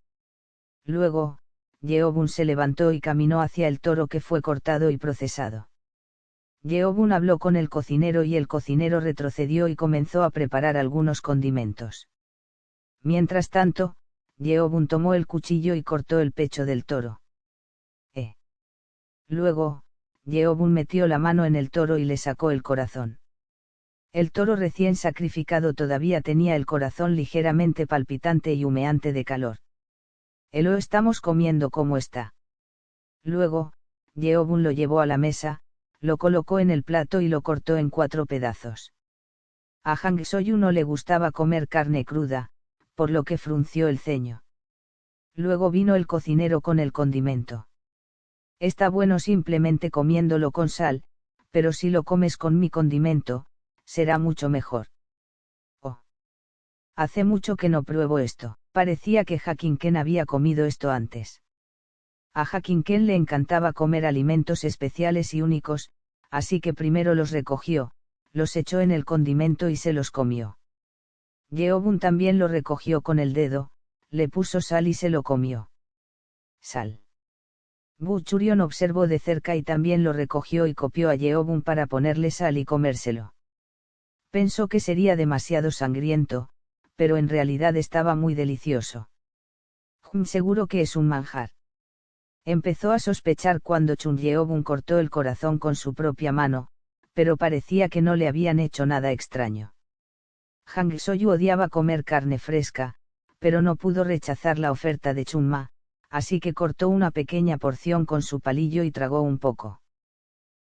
Luego, Yeobun se levantó y caminó hacia el toro que fue cortado y procesado. Yeobun habló con el cocinero y el cocinero retrocedió y comenzó a preparar algunos condimentos. Mientras tanto, Yeobun tomó el cuchillo y cortó el pecho del toro. Luego, Yeobun metió la mano en el toro y le sacó el corazón. El toro recién sacrificado todavía tenía el corazón ligeramente palpitante y humeante de calor. Lo estamos comiendo como está. Luego, Yeobun lo llevó a la mesa, lo colocó en el plato y lo cortó en 4 pedazos. A Hang Soyu no le gustaba comer carne cruda, por lo que frunció el ceño. Luego vino el cocinero con el condimento. Está bueno simplemente comiéndolo con sal, pero si lo comes con mi condimento, será mucho mejor. Oh. Hace mucho que no pruebo esto. Parecía que Hakinken había comido esto antes. A Hakinken le encantaba comer alimentos especiales y únicos, así que primero los recogió, los echó en el condimento y se los comió. Yeobun también lo recogió con el dedo, le puso sal y se lo comió. Sal. Butchurion observó de cerca y también lo recogió y copió a Yeobun para ponerle sal y comérselo. Pensó que sería demasiado sangriento, pero en realidad estaba muy delicioso. Seguro que es un manjar. Empezó a sospechar cuando Chun Yeobun cortó el corazón con su propia mano, pero parecía que no le habían hecho nada extraño. Hang Soyu odiaba comer carne fresca, pero no pudo rechazar la oferta de Chunma, así que cortó una pequeña porción con su palillo y tragó un poco.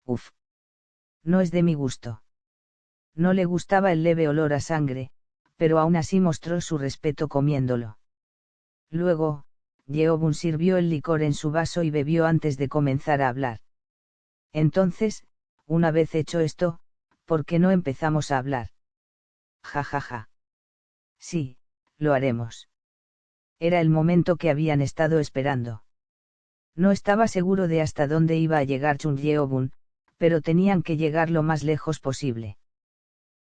Uf. No es de mi gusto. No le gustaba el leve olor a sangre, pero aún así mostró su respeto comiéndolo. Luego, Yeobun sirvió el licor en su vaso y bebió antes de comenzar a hablar. Entonces, una vez hecho esto, ¿por qué no empezamos a hablar? Ja ja ja. Sí, lo haremos. Era el momento que habían estado esperando. No estaba seguro de hasta dónde iba a llegar Chun Yeobun, pero tenían que llegar lo más lejos posible.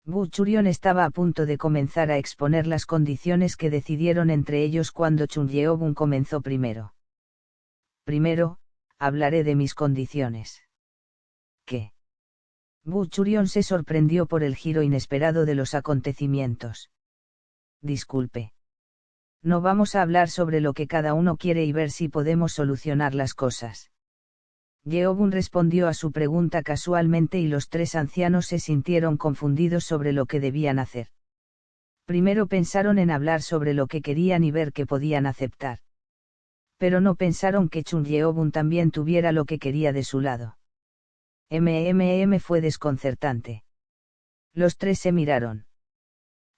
Butchurion estaba a punto de comenzar a exponer las condiciones que decidieron entre ellos cuando Chun Yeobun comenzó primero. Primero, hablaré de mis condiciones. ¿Qué? Butchurion se sorprendió por el giro inesperado de los acontecimientos. Disculpe. No vamos a hablar sobre lo que cada uno quiere y ver si podemos solucionar las cosas. Yeobun respondió a su pregunta casualmente y los tres ancianos se sintieron confundidos sobre lo que debían hacer. Primero pensaron en hablar sobre lo que querían y ver qué podían aceptar. Pero no pensaron que Chun Yeobun también tuviera lo que quería de su lado. Fue desconcertante. Los tres se miraron.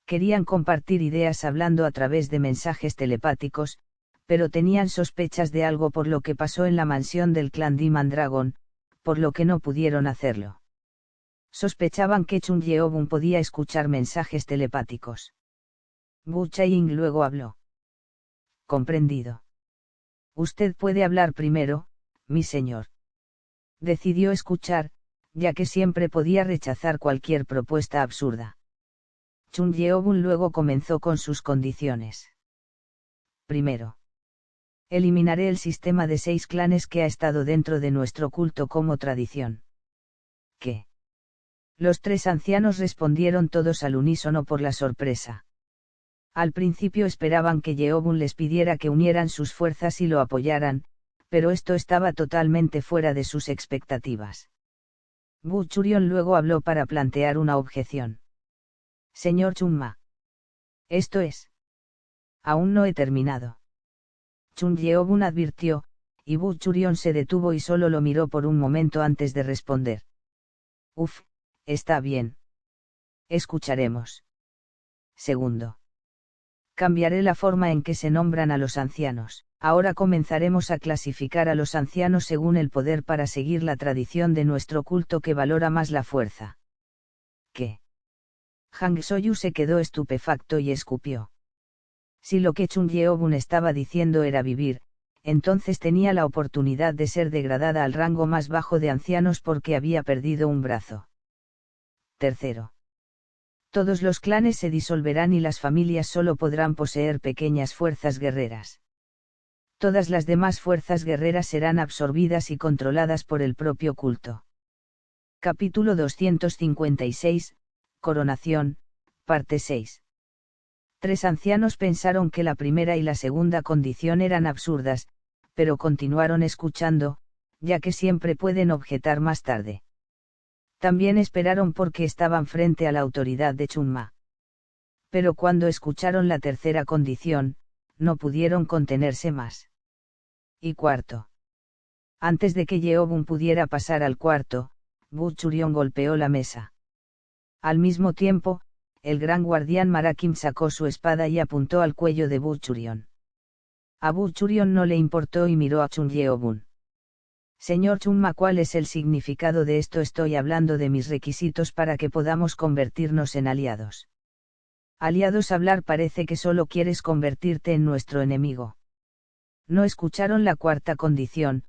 Querían compartir ideas hablando a través de mensajes telepáticos, pero tenían sospechas de algo por lo que pasó en la mansión del clan Demon Dragon, por lo que no pudieron hacerlo. Sospechaban que Chun Yeobun podía escuchar mensajes telepáticos. Bu Chaiying luego habló. Comprendido. Usted puede hablar primero, mi señor. Decidió escuchar, ya que siempre podía rechazar cualquier propuesta absurda. Chun Yeobun luego comenzó con sus condiciones. Primero. Eliminaré el sistema de 6 clanes que ha estado dentro de nuestro culto como tradición. ¿Qué? Los tres ancianos respondieron todos al unísono por la sorpresa. Al principio esperaban que Yeobun les pidiera que unieran sus fuerzas y lo apoyaran, pero esto estaba totalmente fuera de sus expectativas. Buchurion luego habló para plantear una objeción. Señor Chunma. Esto es. Aún no he terminado. Chun Yeobun advirtió, y Buchurion se detuvo y solo lo miró por un momento antes de responder. Uf, está bien. Escucharemos. Segundo. Cambiaré la forma en que se nombran a los ancianos. Ahora comenzaremos a clasificar a los ancianos según el poder para seguir la tradición de nuestro culto que valora más la fuerza. ¿Qué? Hang Soyu se quedó estupefacto y escupió. Si lo que Chun Yeobun estaba diciendo era vivir, entonces tenía la oportunidad de ser degradada al rango más bajo de ancianos porque había perdido un brazo. Tercero. Todos los clanes se disolverán y las familias solo podrán poseer pequeñas fuerzas guerreras. Todas las demás fuerzas guerreras serán absorbidas y controladas por el propio culto. Capítulo 256, Coronación, parte 6. Tres ancianos pensaron que la primera y la segunda condición eran absurdas, pero continuaron escuchando, ya que siempre pueden objetar más tarde. También esperaron porque estaban frente a la autoridad de Chunma. Pero cuando escucharon la tercera condición, no pudieron contenerse más. Y cuarto. Antes de que Yeobun pudiera pasar al cuarto, Buchurion golpeó la mesa. Al mismo tiempo, el gran guardián Marakim sacó su espada y apuntó al cuello de Buchurion. A Buchurion no le importó y miró a Chun Yeobun. Señor Chunma, ¿cuál es el significado de esto? Estoy hablando de mis requisitos para que podamos convertirnos en aliados. Aliados, hablar, parece que solo quieres convertirte en nuestro enemigo. No escucharon la cuarta condición,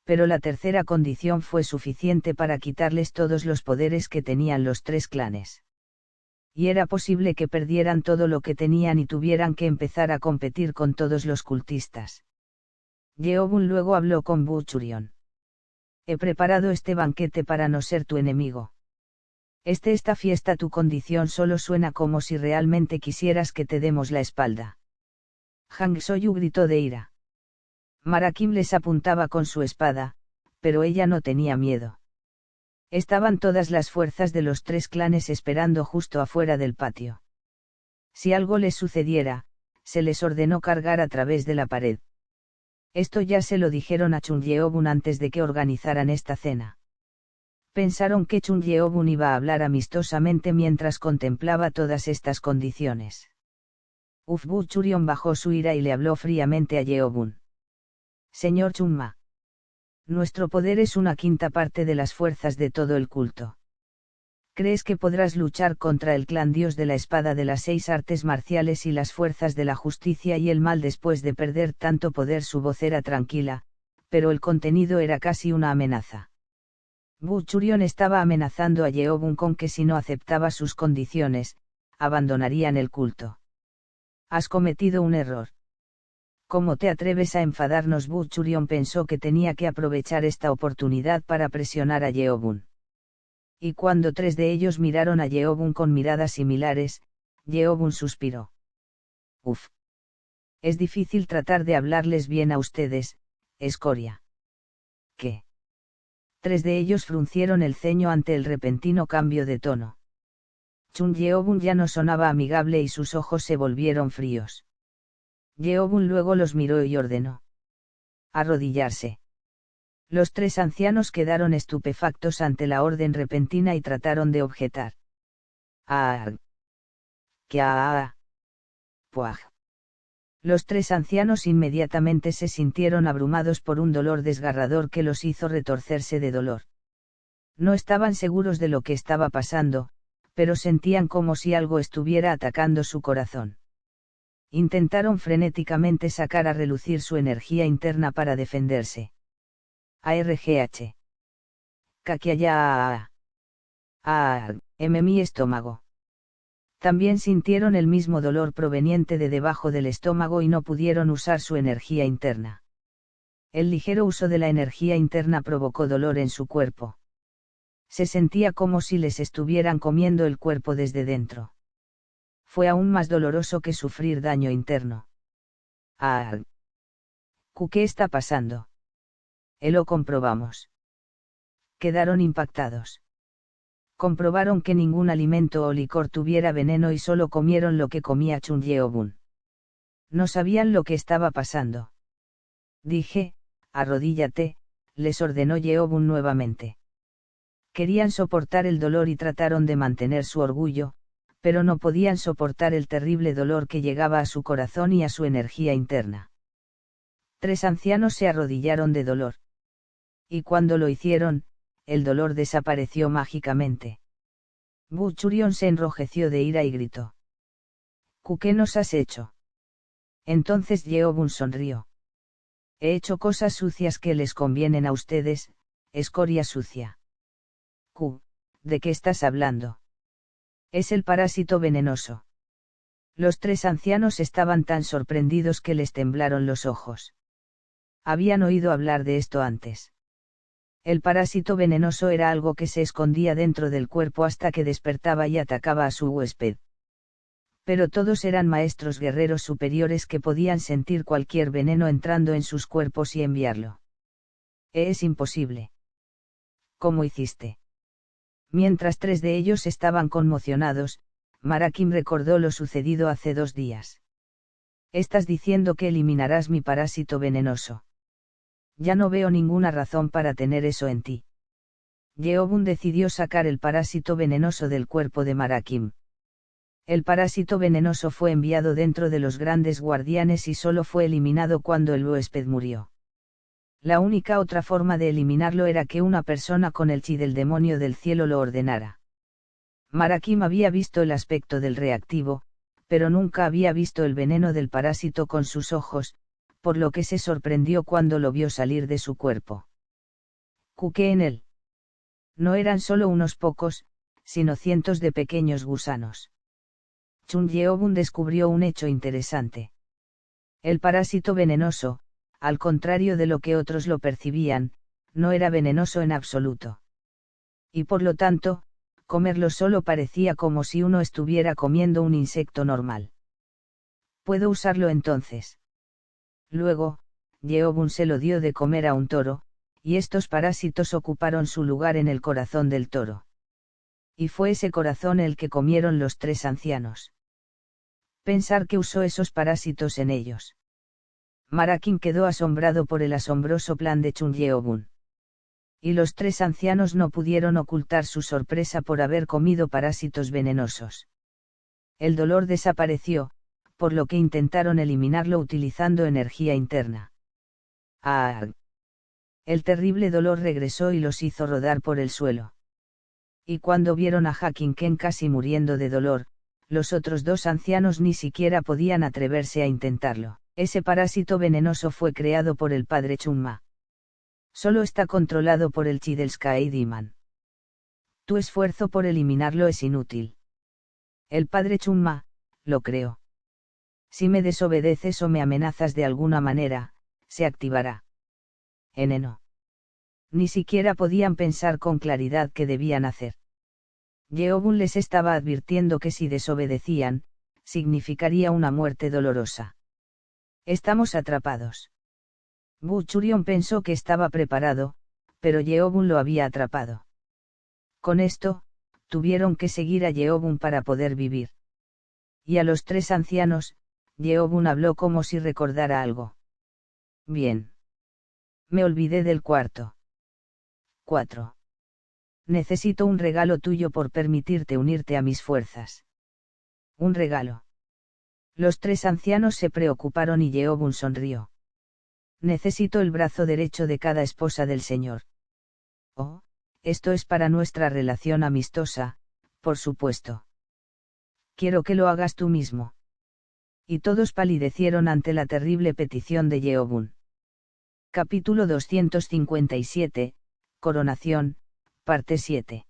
pero la tercera condición fue suficiente para quitarles todos los poderes que tenían los tres clanes. Y era posible que perdieran todo lo que tenían y tuvieran que empezar a competir con todos los cultistas. Yeobun luego habló con Buchurion. He preparado este banquete para no ser tu enemigo. Esta fiesta, tu condición solo suena como si realmente quisieras que te demos la espalda. Hang Soyu gritó de ira. Marakim les apuntaba con su espada, pero ella no tenía miedo. Estaban todas las fuerzas de los tres clanes esperando justo afuera del patio. Si algo les sucediera, se les ordenó cargar a través de la pared. Esto ya se lo dijeron a Chun Yeobun antes de que organizaran esta cena. Pensaron que Chun Yeobun iba a hablar amistosamente mientras contemplaba todas estas condiciones. Buchurion bajó su ira y le habló fríamente a Yeobun. Señor Chunma. Nuestro poder es una quinta parte de las fuerzas de todo el culto. ¿Crees que podrás luchar contra el clan dios de la espada de las 6 artes marciales y las fuerzas de la justicia y el mal después de perder tanto poder? Su voz era tranquila, pero el contenido era casi una amenaza. Buchurion estaba amenazando a Yeobun con que si no aceptaba sus condiciones, abandonarían el culto. Has cometido un error. ¿Cómo te atreves a enfadarnos? Buchurion pensó que tenía que aprovechar esta oportunidad para presionar a Yeobun. Y cuando tres de ellos miraron a Yeobun con miradas similares, Yeobun suspiró. Uf. Es difícil tratar de hablarles bien a ustedes, escoria. ¿Qué? Tres de ellos fruncieron el ceño ante el repentino cambio de tono. Chun Yeobun ya no sonaba amigable y sus ojos se volvieron fríos. Yeobun luego los miró y ordenó. Arrodillarse. Los tres ancianos quedaron estupefactos ante la orden repentina y trataron de objetar. ¡Ah! ¡Qué ah! ¡Puaj! Los tres ancianos inmediatamente se sintieron abrumados por un dolor desgarrador que los hizo retorcerse de dolor. No estaban seguros de lo que estaba pasando, pero sentían como si algo estuviera atacando su corazón. Intentaron frenéticamente sacar a relucir su energía interna para defenderse. ARGH. Kakiaya. Mi estómago. También sintieron el mismo dolor proveniente de debajo del estómago y no pudieron usar su energía interna. El ligero uso de la energía interna provocó dolor en su cuerpo. Se sentía como si les estuvieran comiendo el cuerpo desde dentro. Fue aún más doloroso que sufrir daño interno. ¿Qué está pasando? Lo comprobamos. Quedaron impactados. Comprobaron que ningún alimento o licor tuviera veneno y solo comieron lo que comía Chun Yeobun. No sabían lo que estaba pasando. Dije, arrodíllate, les ordenó Yeobun nuevamente. Querían soportar el dolor y trataron de mantener su orgullo, pero no podían soportar el terrible dolor que llegaba a su corazón y a su energía interna. 3 ancianos se arrodillaron de dolor. Y cuando lo hicieron, el dolor desapareció mágicamente. Buchurion se enrojeció de ira y gritó. ¿Qué nos has hecho? Entonces Yeobun sonrió. He hecho cosas sucias que les convienen a ustedes, escoria sucia. ¿De qué estás hablando? Es el parásito venenoso. Los 3 ancianos estaban tan sorprendidos que les temblaron los ojos. Habían oído hablar de esto antes. El parásito venenoso era algo que se escondía dentro del cuerpo hasta que despertaba y atacaba a su huésped. Pero todos eran maestros guerreros superiores que podían sentir cualquier veneno entrando en sus cuerpos y enviarlo. Es imposible. ¿Cómo hiciste? Mientras 3 de ellos estaban conmocionados, Marakim recordó lo sucedido hace 2 días. Estás diciendo que eliminarás mi parásito venenoso. Ya no veo ninguna razón para tener eso en ti. Yeobun decidió sacar el parásito venenoso del cuerpo de Marakim. El parásito venenoso fue enviado dentro de los grandes guardianes y solo fue eliminado cuando el huésped murió. La única otra forma de eliminarlo era que una persona con el chi del demonio del cielo lo ordenara. Marakim había visto el aspecto del reactivo, pero nunca había visto el veneno del parásito con sus ojos, por lo que se sorprendió cuando lo vio salir de su cuerpo. ¿Qué en él? No eran solo unos pocos, sino cientos de pequeños gusanos. Chun Yeobun descubrió un hecho interesante. El parásito venenoso, al contrario de lo que otros lo percibían, no era venenoso en absoluto. Y por lo tanto, comerlo solo parecía como si uno estuviera comiendo un insecto normal. ¿Puedo usarlo entonces? Luego, Yeobun se lo dio de comer a un toro, y estos parásitos ocuparon su lugar en el corazón del toro. Y fue ese corazón el que comieron los 3 ancianos. Pensar que usó esos parásitos en ellos. Marakim quedó asombrado por el asombroso plan de Chun Yeobun. Y los 3 ancianos no pudieron ocultar su sorpresa por haber comido parásitos venenosos. El dolor desapareció, por lo que intentaron eliminarlo utilizando energía interna. ¡Ah! El terrible dolor regresó y los hizo rodar por el suelo. Y cuando vieron a Hakinken casi muriendo de dolor, los otros 2 ancianos ni siquiera podían atreverse a intentarlo. Ese parásito venenoso fue creado por el padre Chunma. Solo está controlado por el chi del Sky Demon. Tu esfuerzo por eliminarlo es inútil. El padre Chunma, lo creó. Si me desobedeces o me amenazas de alguna manera, se activará. No. Ni siquiera podían pensar con claridad qué debían hacer. Yeobun les estaba advirtiendo que si desobedecían, significaría una muerte dolorosa. Estamos atrapados. Buchurion pensó que estaba preparado, pero Yeobun lo había atrapado. Con esto, tuvieron que seguir a Yeobun para poder vivir. Y a los 3 ancianos, Yeobun habló como si recordara algo. Bien. Me olvidé del cuarto. 4. Necesito un regalo tuyo por permitirte unirte a mis fuerzas. Un regalo. Los 3 ancianos se preocuparon y Yeobun sonrió. Necesito el brazo derecho de cada esposa del Señor. Oh, esto es para nuestra relación amistosa, por supuesto. Quiero que lo hagas tú mismo. Y todos palidecieron ante la terrible petición de Yeobun. Capítulo 257, Coronación, parte 7.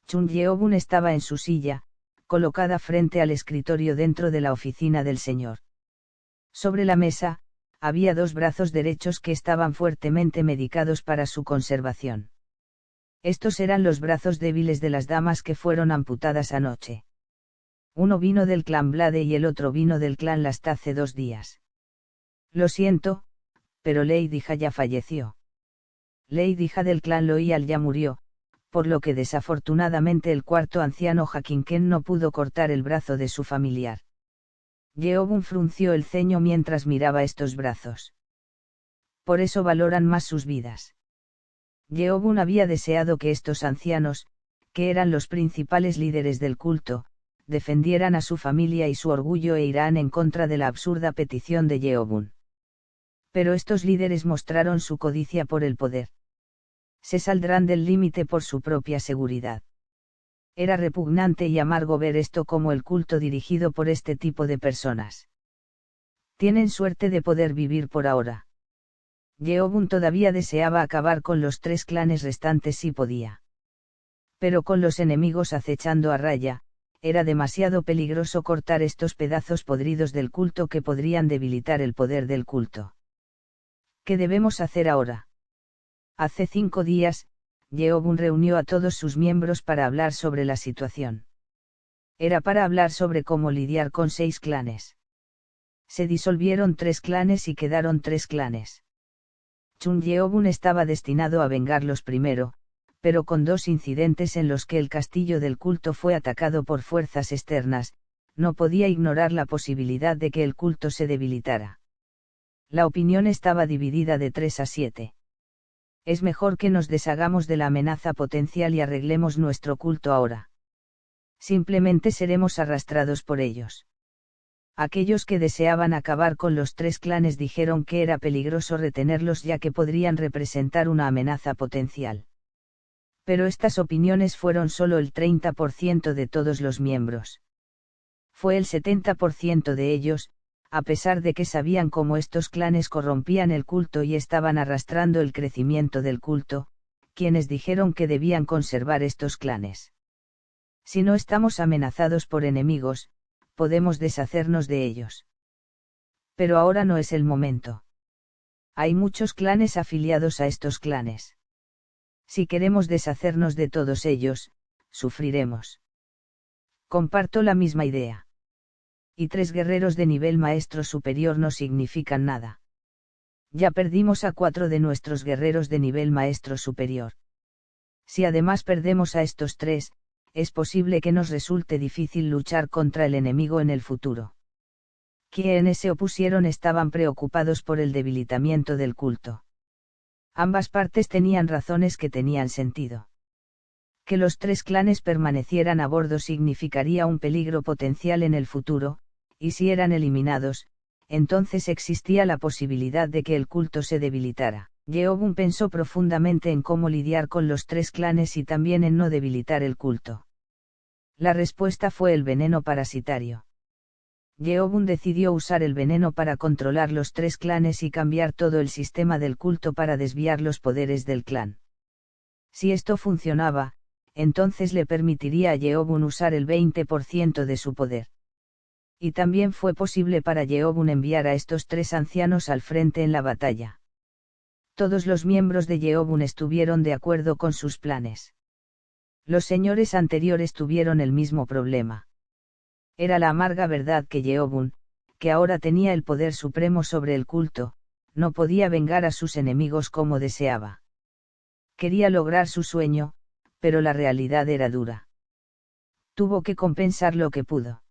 Chun Yeobun estaba en su silla, colocada frente al escritorio dentro de la oficina del señor. Sobre la mesa, había 2 brazos derechos que estaban fuertemente medicados para su conservación. Estos eran los brazos débiles de las damas que fueron amputadas anoche. Uno vino del clan Blade y el otro vino del clan Last hace 2 días. Lo siento, pero Lady Ja ya falleció. Lady Ja del clan Loyal ya murió, por lo que desafortunadamente el cuarto anciano Hakinken no pudo cortar el brazo de su familiar. Yeobun frunció el ceño mientras miraba estos brazos. Por eso valoran más sus vidas. Yeobun había deseado que estos ancianos, que eran los principales líderes del culto, defendieran a su familia y su orgullo e irán en contra de la absurda petición de Yeobun. Pero estos líderes mostraron su codicia por el poder. Se saldrán del límite por su propia seguridad. Era repugnante y amargo ver esto como el culto dirigido por este tipo de personas. Tienen suerte de poder vivir por ahora. Yeobun todavía deseaba acabar con los 3 clanes restantes si podía. Pero con los enemigos acechando a raya, era demasiado peligroso cortar estos pedazos podridos del culto que podrían debilitar el poder del culto. ¿Qué debemos hacer ahora? Hace 5 días, Yeobun reunió a todos sus miembros para hablar sobre la situación. Era para hablar sobre cómo lidiar con 6 clanes. Se disolvieron 3 clanes y quedaron 3 clanes. Chun Yeobun estaba destinado a vengarlos primero, pero con 2 incidentes en los que el castillo del culto fue atacado por fuerzas externas, no podía ignorar la posibilidad de que el culto se debilitara. La opinión estaba dividida de 3 a 7. Es mejor que nos deshagamos de la amenaza potencial y arreglemos nuestro culto ahora. Simplemente seremos arrastrados por ellos. Aquellos que deseaban acabar con los 3 clanes dijeron que era peligroso retenerlos ya que podrían representar una amenaza potencial. Pero estas opiniones fueron solo el 30% de todos los miembros. Fue el 70% de ellos, a pesar de que sabían cómo estos clanes corrompían el culto y estaban arrastrando el crecimiento del culto, quienes dijeron que debían conservar estos clanes. Si no estamos amenazados por enemigos, podemos deshacernos de ellos. Pero ahora no es el momento. Hay muchos clanes afiliados a estos clanes. Si queremos deshacernos de todos ellos, sufriremos. Comparto la misma idea. Y 3 guerreros de nivel maestro superior no significan nada. Ya perdimos a 4 de nuestros guerreros de nivel maestro superior. Si además perdemos a estos 3, es posible que nos resulte difícil luchar contra el enemigo en el futuro. Quienes se opusieron estaban preocupados por el debilitamiento del culto. Ambas partes tenían razones que tenían sentido. Que los 3 clanes permanecieran a bordo significaría un peligro potencial en el futuro, y si eran eliminados, entonces existía la posibilidad de que el culto se debilitara. Yeobun pensó profundamente en cómo lidiar con los 3 clanes y también en no debilitar el culto. La respuesta fue el veneno parasitario. Yeobun decidió usar el veneno para controlar los 3 clanes y cambiar todo el sistema del culto para desviar los poderes del clan. Si esto funcionaba, entonces le permitiría a Yeobun usar el 20% de su poder. Y también fue posible para Yeobun enviar a estos 3 ancianos al frente en la batalla. Todos los miembros de Yeobun estuvieron de acuerdo con sus planes. Los señores anteriores tuvieron el mismo problema. Era la amarga verdad que Yeobun, que ahora tenía el poder supremo sobre el culto, no podía vengar a sus enemigos como deseaba. Quería lograr su sueño, pero la realidad era dura. Tuvo que compensar lo que pudo.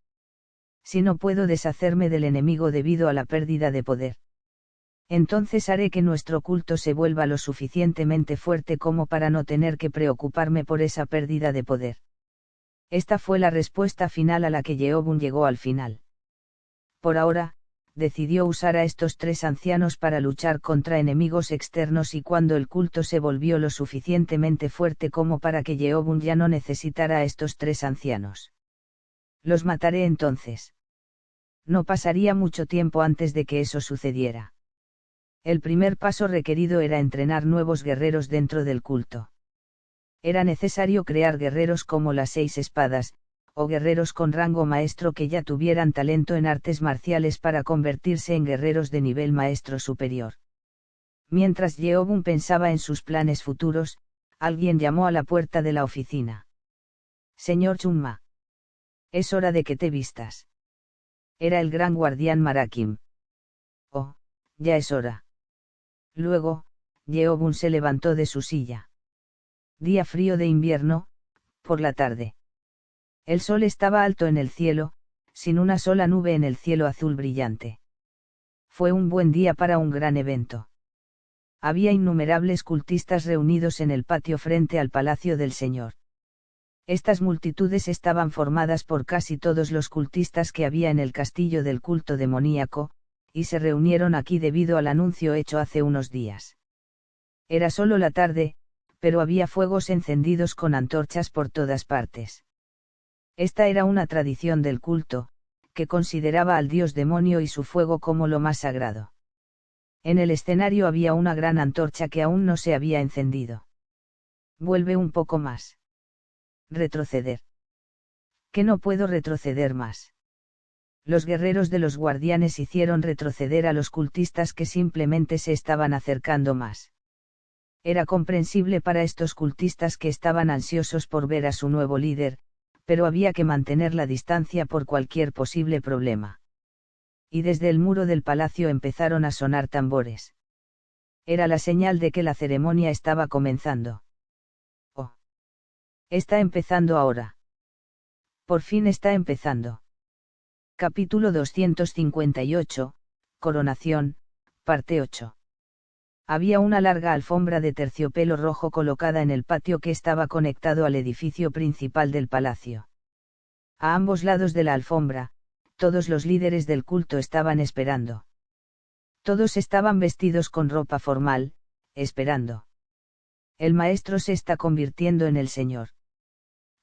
Si no puedo deshacerme del enemigo debido a la pérdida de poder, entonces haré que nuestro culto se vuelva lo suficientemente fuerte como para no tener que preocuparme por esa pérdida de poder. Esta fue la respuesta final a la que Yeobun llegó al final. Por ahora, decidió usar a estos 3 ancianos para luchar contra enemigos externos y cuando el culto se volvió lo suficientemente fuerte como para que Yeobun ya no necesitara a estos 3 ancianos. Los mataré entonces. No pasaría mucho tiempo antes de que eso sucediera. El primer paso requerido era entrenar nuevos guerreros dentro del culto. Era necesario crear guerreros como las 6 espadas, o guerreros con rango maestro que ya tuvieran talento en artes marciales para convertirse en guerreros de nivel maestro superior. Mientras Yeobun pensaba en sus planes futuros, alguien llamó a la puerta de la oficina. Señor Chunma. Es hora de que te vistas. Era el gran guardián Marakim. Oh, ya es hora. Luego, Yeobun se levantó de su silla. Día frío de invierno, por la tarde. El sol estaba alto en el cielo, sin una sola nube en el cielo azul brillante. Fue un buen día para un gran evento. Había innumerables cultistas reunidos en el patio frente al palacio del Señor. Estas multitudes estaban formadas por casi todos los cultistas que había en el castillo del culto demoníaco, y se reunieron aquí debido al anuncio hecho hace unos días. Era solo la tarde, pero había fuegos encendidos con antorchas por todas partes. Esta era una tradición del culto, que consideraba al dios demonio y su fuego como lo más sagrado. En el escenario había una gran antorcha que aún no se había encendido. Vuelve un poco más. Retroceder. Que no puedo retroceder más. Los guerreros de los guardianes hicieron retroceder a los cultistas que simplemente se estaban acercando más. Era comprensible para estos cultistas que estaban ansiosos por ver a su nuevo líder, pero había que mantener la distancia por cualquier posible problema. Y desde el muro del palacio empezaron a sonar tambores. Era la señal de que la ceremonia estaba comenzando. Oh. Está empezando ahora. Por fin está empezando. Capítulo 258, Coronación, parte 8. Había una larga alfombra de terciopelo rojo colocada en el patio que estaba conectado al edificio principal del palacio. A ambos lados de la alfombra, todos los líderes del culto estaban esperando. Todos estaban vestidos con ropa formal, esperando. El maestro se está convirtiendo en el Señor.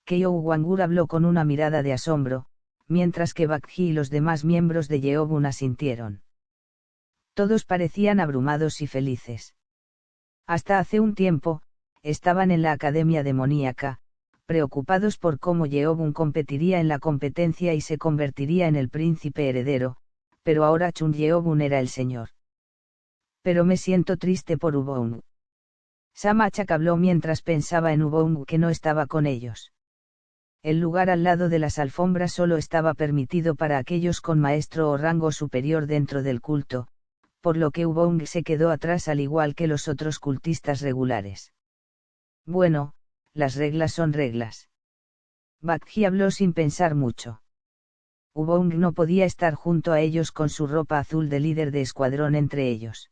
Keyou Wangur habló con una mirada de asombro, mientras que Bakji y los demás miembros de Yeobun asintieron. Todos parecían abrumados y felices. Hasta hace un tiempo, estaban en la academia demoníaca, preocupados por cómo Yeobun competiría en la competencia y se convertiría en el príncipe heredero, pero ahora Chun Yeobun era el señor. Pero me siento triste por Ubong. Samachak habló mientras pensaba en Ubong que no estaba con ellos. El lugar al lado de las alfombras solo estaba permitido para aquellos con maestro o rango superior dentro del culto, por lo que Ubong se quedó atrás al igual que los otros cultistas regulares. Bueno, las reglas son reglas. Bakji habló sin pensar mucho. Ubong no podía estar junto a ellos con su ropa azul de líder de escuadrón entre ellos.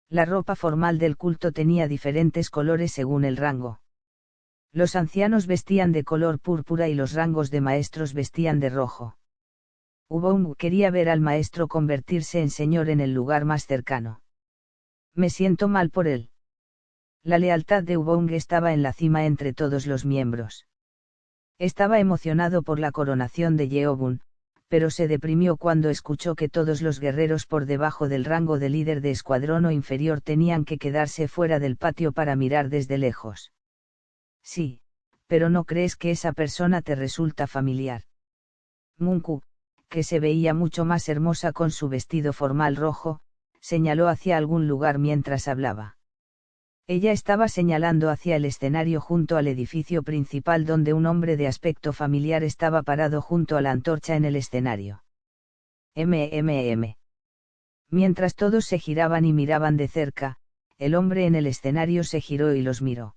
La ropa formal del culto tenía diferentes colores según el rango. Los ancianos vestían de color púrpura y los rangos de maestros vestían de rojo. Ubong quería ver al maestro convertirse en señor en el lugar más cercano. Me siento mal por él. La lealtad de Ubong estaba en la cima entre todos los miembros. Estaba emocionado por la coronación de Yeobun, pero se deprimió cuando escuchó que todos los guerreros por debajo del rango de líder de escuadrón o inferior tenían que quedarse fuera del patio para mirar desde lejos. Sí, pero ¿no crees que esa persona te resulta familiar? Munku, que se veía mucho más hermosa con su vestido formal rojo, señaló hacia algún lugar mientras hablaba. Ella estaba señalando hacia el escenario junto al edificio principal donde un hombre de aspecto familiar estaba parado junto a la antorcha en el escenario. Mientras todos se giraban y miraban de cerca, el hombre en el escenario se giró y los miró.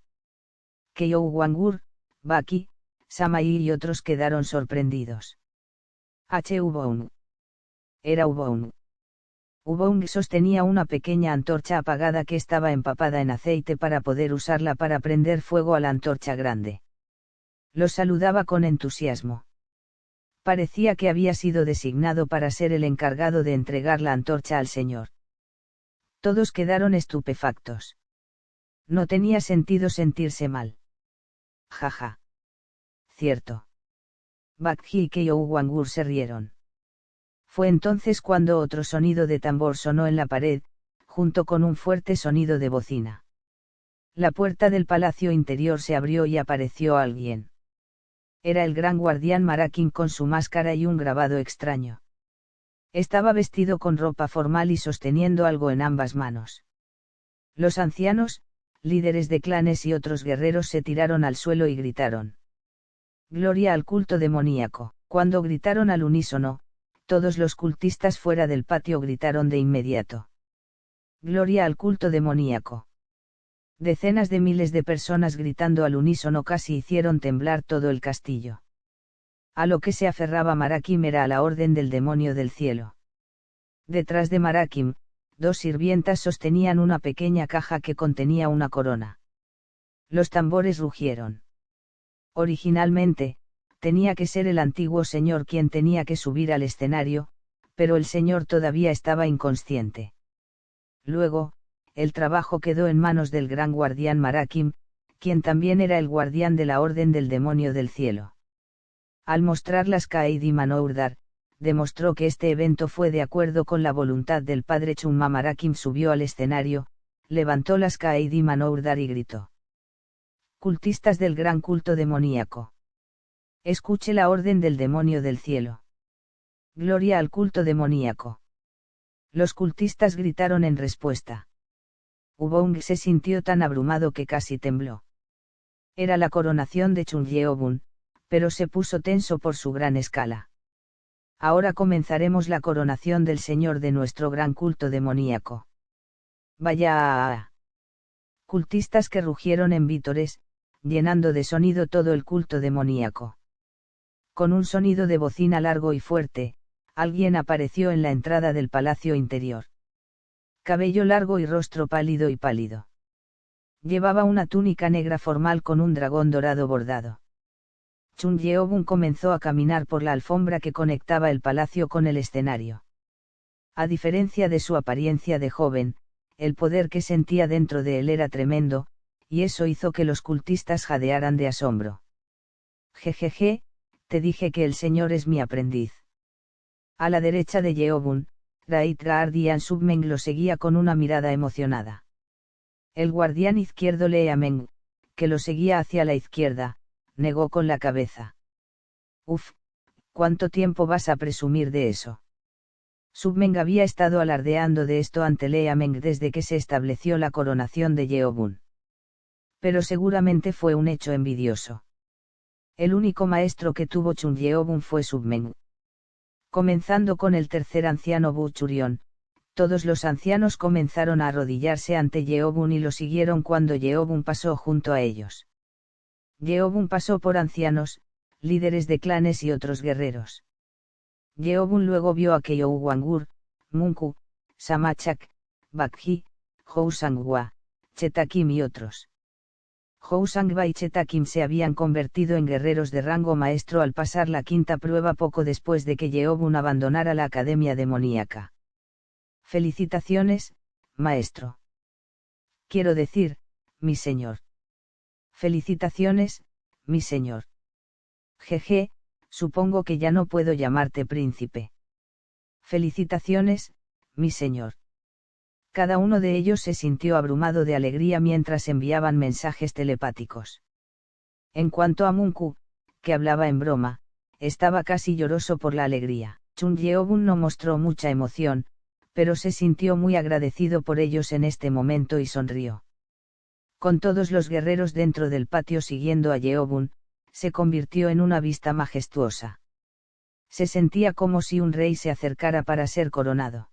Keyou Wangur, Baki, Samai y otros quedaron sorprendidos. Ubong. Era Ubong. Ubong sostenía una pequeña antorcha apagada que estaba empapada en aceite para poder usarla para prender fuego a la antorcha grande. Los saludaba con entusiasmo. Parecía que había sido designado para ser el encargado de entregar la antorcha al Señor. Todos quedaron estupefactos. No tenía sentido sentirse mal. Jaja. Cierto. Bakji y Keyou Wangur se rieron. Fue entonces cuando otro sonido de tambor sonó en la pared, junto con un fuerte sonido de bocina. La puerta del palacio interior se abrió y apareció alguien. Era el gran guardián Marakin con su máscara y un grabado extraño. Estaba vestido con ropa formal y sosteniendo algo en ambas manos. Los ancianos, líderes de clanes y otros guerreros se tiraron al suelo y gritaron. Gloria al culto demoníaco. Cuando gritaron al unísono, todos los cultistas fuera del patio gritaron de inmediato. Gloria al culto demoníaco. Decenas de miles de personas gritando al unísono casi hicieron temblar todo el castillo. A lo que se aferraba Marakim era a la orden del demonio del cielo. Detrás de Marakim, dos sirvientas sostenían una pequeña caja que contenía una corona. Los tambores rugieron. Originalmente, tenía que ser el antiguo señor quien tenía que subir al escenario, pero el señor todavía estaba inconsciente. Luego, el trabajo quedó en manos del gran guardián Marakim, quien también era el guardián de la orden del demonio del cielo. Al mostrar las Kaedi Manourdar, demostró que este evento fue de acuerdo con la voluntad del padre Chumma. Marakim subió al escenario, levantó las Kaedi Manourdar y gritó: cultistas del gran culto demoníaco. Escuche la orden del demonio del cielo. Gloria al culto demoníaco. Los cultistas gritaron en respuesta. Ubong se sintió tan abrumado que casi tembló. Era la coronación de Chunyeobun, pero se puso tenso por su gran escala. Ahora comenzaremos la coronación del señor de nuestro gran culto demoníaco. Vaya. Cultistas que rugieron en vítores, llenando de sonido todo el culto demoníaco. Con un sonido de bocina largo y fuerte, alguien apareció en la entrada del palacio interior. Cabello largo y rostro pálido y pálido. Llevaba una túnica negra formal con un dragón dorado bordado. Chunyeobun comenzó a caminar por la alfombra que conectaba el palacio con el escenario. A diferencia de su apariencia de joven, el poder que sentía dentro de él era tremendo, y eso hizo que los cultistas jadearan de asombro. Jejeje, te dije que el señor es mi aprendiz. A la derecha de Yeobun, Raitra Ardian Submeng lo seguía con una mirada emocionada. El guardián izquierdo Leameng, que lo seguía hacia la izquierda, negó con la cabeza. Uf, ¿cuánto tiempo vas a presumir de eso? Submeng había estado alardeando de esto ante Leameng desde que se estableció la coronación de Yeobun. Pero seguramente fue un hecho envidioso. El único maestro que tuvo Chunyeobun fue Submeng. Comenzando con el tercer anciano Buchurion, todos los ancianos comenzaron a arrodillarse ante Yeobun y lo siguieron cuando Yeobun pasó junto a ellos. Yeobun pasó por ancianos, líderes de clanes y otros guerreros. Yeobun luego vio a Keyouwangur, Munku, Samachak, Bakji, Housangwa, Chetakim y otros. Housangwa y Chetakim se habían convertido en guerreros de rango maestro al pasar la quinta prueba poco después de que Yeobun abandonara la academia demoníaca. Felicitaciones, maestro. Quiero decir, mi señor. Felicitaciones, mi señor. Jeje, supongo que ya no puedo llamarte príncipe. Felicitaciones, mi señor. Cada uno de ellos se sintió abrumado de alegría mientras enviaban mensajes telepáticos. En cuanto a Munku, que hablaba en broma, estaba casi lloroso por la alegría. Chunyeobun no mostró mucha emoción, pero se sintió muy agradecido por ellos en este momento y sonrió. Con todos los guerreros dentro del patio siguiendo a Yeobun, se convirtió en una vista majestuosa. Se sentía como si un rey se acercara para ser coronado.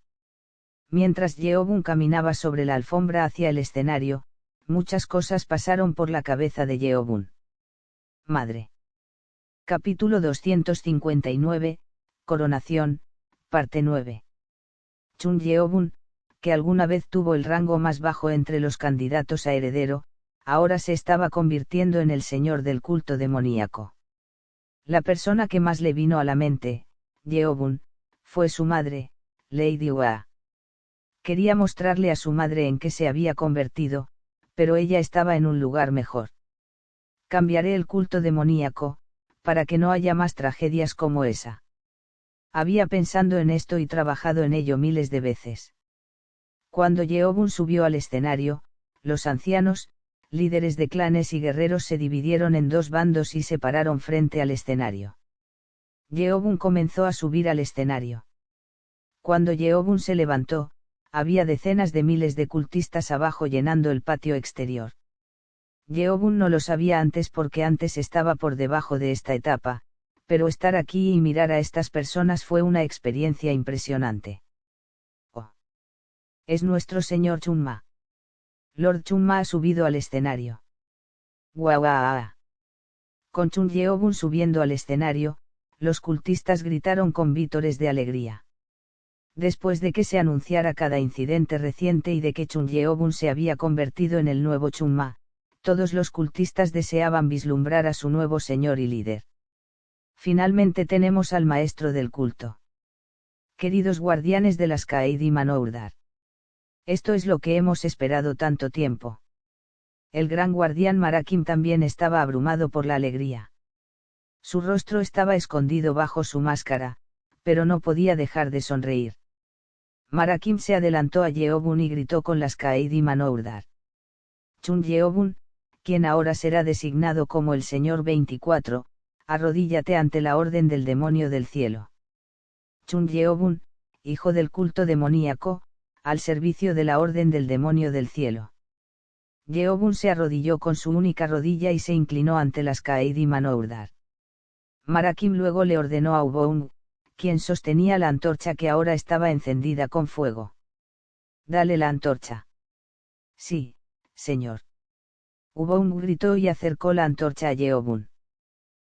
Mientras Yeobun caminaba sobre la alfombra hacia el escenario, muchas cosas pasaron por la cabeza de Yeobun. Madre. Capítulo 259, Coronación, parte 9. Chun Yeobun, que alguna vez tuvo el rango más bajo entre los candidatos a heredero, ahora se estaba convirtiendo en el señor del culto demoníaco. La persona que más le vino a la mente, Yeobun, fue su madre, Lady Hua. Quería mostrarle a su madre en qué se había convertido, pero ella estaba en un lugar mejor. Cambiaré el culto demoníaco, para que no haya más tragedias como esa. Había pensado en esto y trabajado en ello miles de veces. Cuando Yeobun subió al escenario, los ancianos, líderes de clanes y guerreros se dividieron en dos bandos y se pararon frente al escenario. Yeobun comenzó a subir al escenario. Cuando Yeobun se levantó, había decenas de miles de cultistas abajo llenando el patio exterior. Yeobun no lo sabía antes porque antes estaba por debajo de esta etapa, pero estar aquí y mirar a estas personas fue una experiencia impresionante. Oh. Es nuestro señor Chunma. Lord Chunma ha subido al escenario. ¡Guau! Con Chun Yeobun subiendo al escenario, los cultistas gritaron con vítores de alegría. Después de que se anunciara cada incidente reciente y de que Chun Yeobun se había convertido en el nuevo Chunma, todos los cultistas deseaban vislumbrar a su nuevo señor y líder. Finalmente tenemos al maestro del culto. Queridos guardianes de las Kaedi Manourdar. Esto es lo que hemos esperado tanto tiempo. El gran guardián Marakim también estaba abrumado por la alegría. Su rostro estaba escondido bajo su máscara, pero no podía dejar de sonreír. Marakim se adelantó a Yeobun y gritó con las Kaedi Manourdar. Chun Yeobun, quien ahora será designado como el Señor 24, arrodíllate ante la orden del demonio del cielo. Chun Yeobun, hijo del culto demoníaco, al servicio de la orden del demonio del cielo. Yeobun se arrodilló con su única rodilla y se inclinó ante las Kaedi Manourdar. Marakim luego le ordenó a Uboung, quien sostenía la antorcha que ahora estaba encendida con fuego. Dale la antorcha. Sí, señor. Uboung gritó y acercó la antorcha a Yeobun.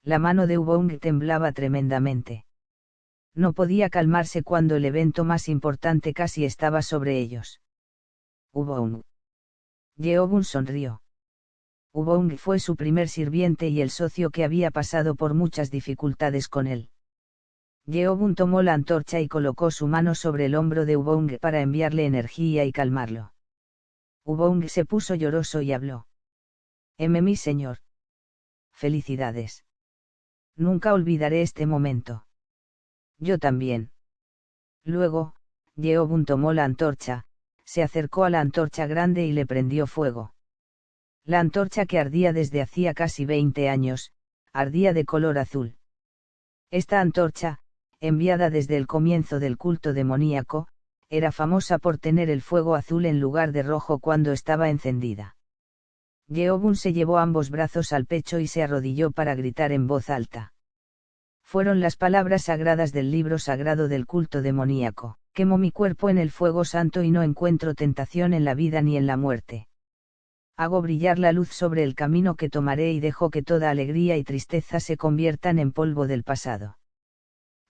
La mano de Uboung temblaba tremendamente. No podía calmarse cuando el evento más importante casi estaba sobre ellos. Uboung. Yeobun sonrió. Uboung fue su primer sirviente y el socio que había pasado por muchas dificultades con él. Yeobun tomó la antorcha y colocó su mano sobre el hombro de Uboung para enviarle energía y calmarlo. Uboung se puso lloroso y habló. Mi señor. Felicidades. Nunca olvidaré este momento. Yo también. Luego, Yeobun tomó la antorcha, se acercó a la antorcha grande y le prendió fuego. La antorcha que ardía desde hacía casi 20 años, ardía de color azul. Esta antorcha, enviada desde el comienzo del culto demoníaco, era famosa por tener el fuego azul en lugar de rojo cuando estaba encendida. Yeobun se llevó ambos brazos al pecho y se arrodilló para gritar en voz alta. Fueron las palabras sagradas del libro sagrado del culto demoníaco. Quemo mi cuerpo en el fuego santo y no encuentro tentación en la vida ni en la muerte. Hago brillar la luz sobre el camino que tomaré y dejo que toda alegría y tristeza se conviertan en polvo del pasado.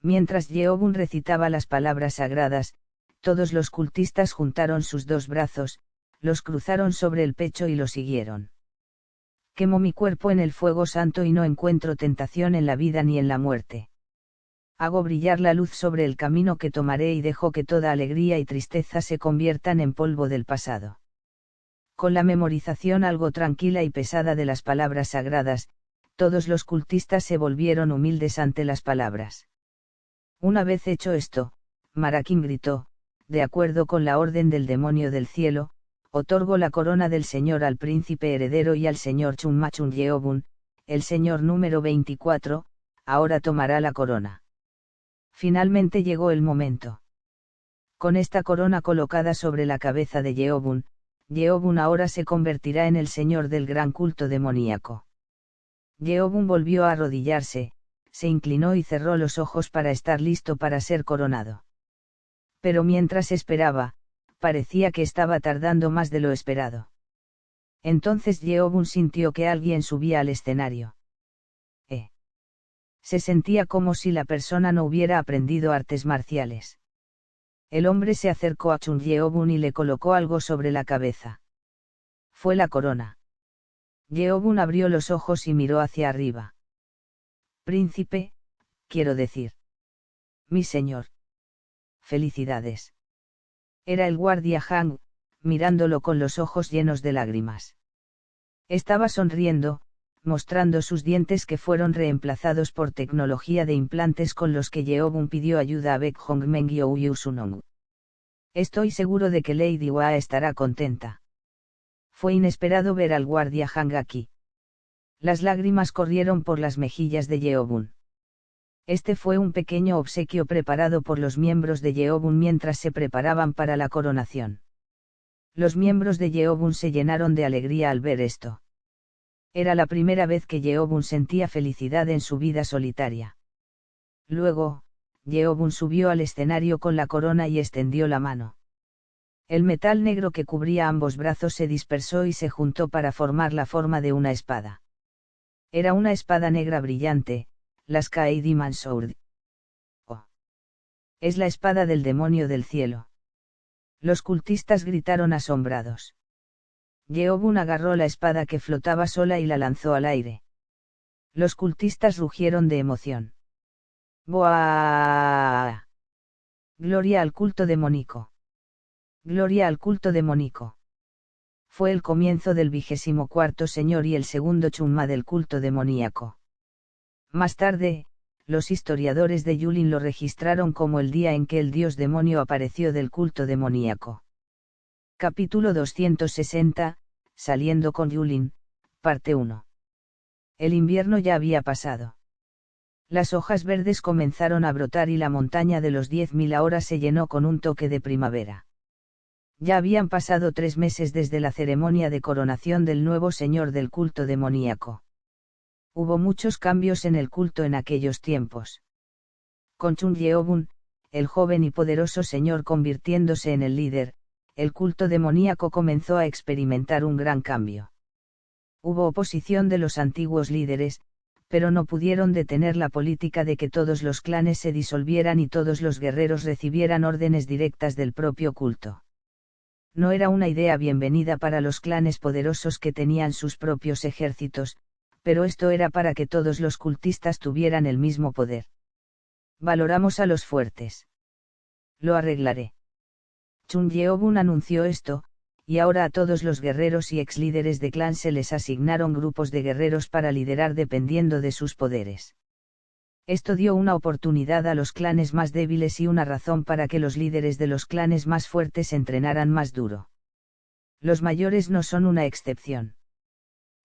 Mientras Yeobun recitaba las palabras sagradas, todos los cultistas juntaron sus dos brazos, los cruzaron sobre el pecho y lo siguieron. Quemo mi cuerpo en el fuego santo y no encuentro tentación en la vida ni en la muerte. Hago brillar la luz sobre el camino que tomaré y dejo que toda alegría y tristeza se conviertan en polvo del pasado. Con la memorización algo tranquila y pesada de las palabras sagradas, todos los cultistas se volvieron humildes ante las palabras. Una vez hecho esto, Marakim gritó, de acuerdo con la orden del demonio del cielo, otorgo la corona del señor al príncipe heredero y al señor Chunma Chun Yeobun, el señor número 24, ahora tomará la corona. Finalmente llegó el momento. Con esta corona colocada sobre la cabeza de Yeobun, Yeobun ahora se convertirá en el señor del gran culto demoníaco. Yeobun volvió a arrodillarse, se inclinó y cerró los ojos para estar listo para ser coronado. Pero mientras esperaba, parecía que estaba tardando más de lo esperado. Entonces Yeobun sintió que alguien subía al escenario. Se sentía como si la persona no hubiera aprendido artes marciales. El hombre se acercó a Chun Yeobun y le colocó algo sobre la cabeza. Fue la corona. Yeobun abrió los ojos y miró hacia arriba. Príncipe, quiero decir. Mi señor. Felicidades. Era el guardia Han, mirándolo con los ojos llenos de lágrimas. Estaba sonriendo, mostrando sus dientes que fueron reemplazados por tecnología de implantes con los que Yeobun pidió ayuda a Baek Hongmeng y Ouyu Sunong. Estoy seguro de que Lady Hua estará contenta. Fue inesperado ver al guardia Han aquí. Las lágrimas corrieron por las mejillas de Yeobun. Este fue un pequeño obsequio preparado por los miembros de Yeobun mientras se preparaban para la coronación. Los miembros de Yeobun se llenaron de alegría al ver esto. Era la primera vez que Yeobun sentía felicidad en su vida solitaria. Luego, Yeobun subió al escenario con la corona y extendió la mano. El metal negro que cubría ambos brazos se dispersó y se juntó para formar la forma de una espada. Era una espada negra brillante, la Skadiman Sword. Oh. Es la espada del demonio del cielo. Los cultistas gritaron asombrados. Yeobun agarró la espada que flotaba sola y la lanzó al aire. Los cultistas rugieron de emoción. ¡Buah! Gloria al culto demónico. Gloria al culto demónico. Fue el comienzo del 24º señor y el segundo chumma del culto demoníaco. Más tarde, los historiadores de Yulin lo registraron como el día en que el dios demonio apareció del culto demoníaco. Capítulo 260, Saliendo con Yulin, parte 1. El invierno ya había pasado. Las hojas verdes comenzaron a brotar y la montaña de los 10.000 ahora se llenó con un toque de primavera. Ya habían pasado 3 meses desde la ceremonia de coronación del nuevo señor del culto demoníaco. Hubo muchos cambios en el culto en aquellos tiempos. Con Chun Yeobun, el joven y poderoso señor convirtiéndose en el líder, el culto demoníaco comenzó a experimentar un gran cambio. Hubo oposición de los antiguos líderes, pero no pudieron detener la política de que todos los clanes se disolvieran y todos los guerreros recibieran órdenes directas del propio culto. No era una idea bienvenida para los clanes poderosos que tenían sus propios ejércitos, pero esto era para que todos los cultistas tuvieran el mismo poder. Valoramos a los fuertes. Lo arreglaré. Chun Yeobun anunció esto, y ahora a todos los guerreros y ex líderes de clan se les asignaron grupos de guerreros para liderar dependiendo de sus poderes. Esto dio una oportunidad a los clanes más débiles y una razón para que los líderes de los clanes más fuertes entrenaran más duro. Los mayores no son una excepción.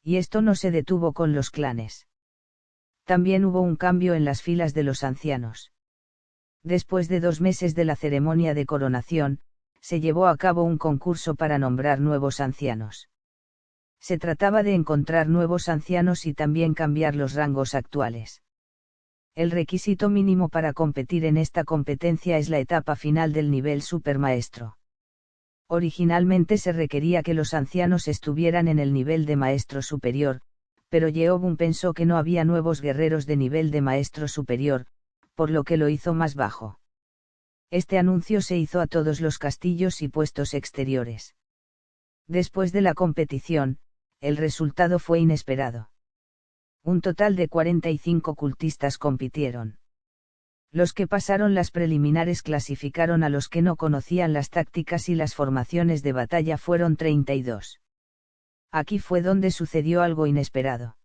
Y esto no se detuvo con los clanes. También hubo un cambio en las filas de los ancianos. Después de 2 meses de la ceremonia de coronación, se llevó a cabo un concurso para nombrar nuevos ancianos. Se trataba de encontrar nuevos ancianos y también cambiar los rangos actuales. El requisito mínimo para competir en esta competencia es la etapa final del nivel supermaestro. Originalmente se requería que los ancianos estuvieran en el nivel de maestro superior, pero Yeobun pensó que no había nuevos guerreros de nivel de maestro superior, por lo que lo hizo más bajo. Este anuncio se hizo a todos los castillos y puestos exteriores. Después de la competición, el resultado fue inesperado. Un total de 45 cultistas compitieron. Los que pasaron las preliminares clasificaron a los que no conocían las tácticas y las formaciones de batalla fueron 32. Aquí fue donde sucedió algo inesperado.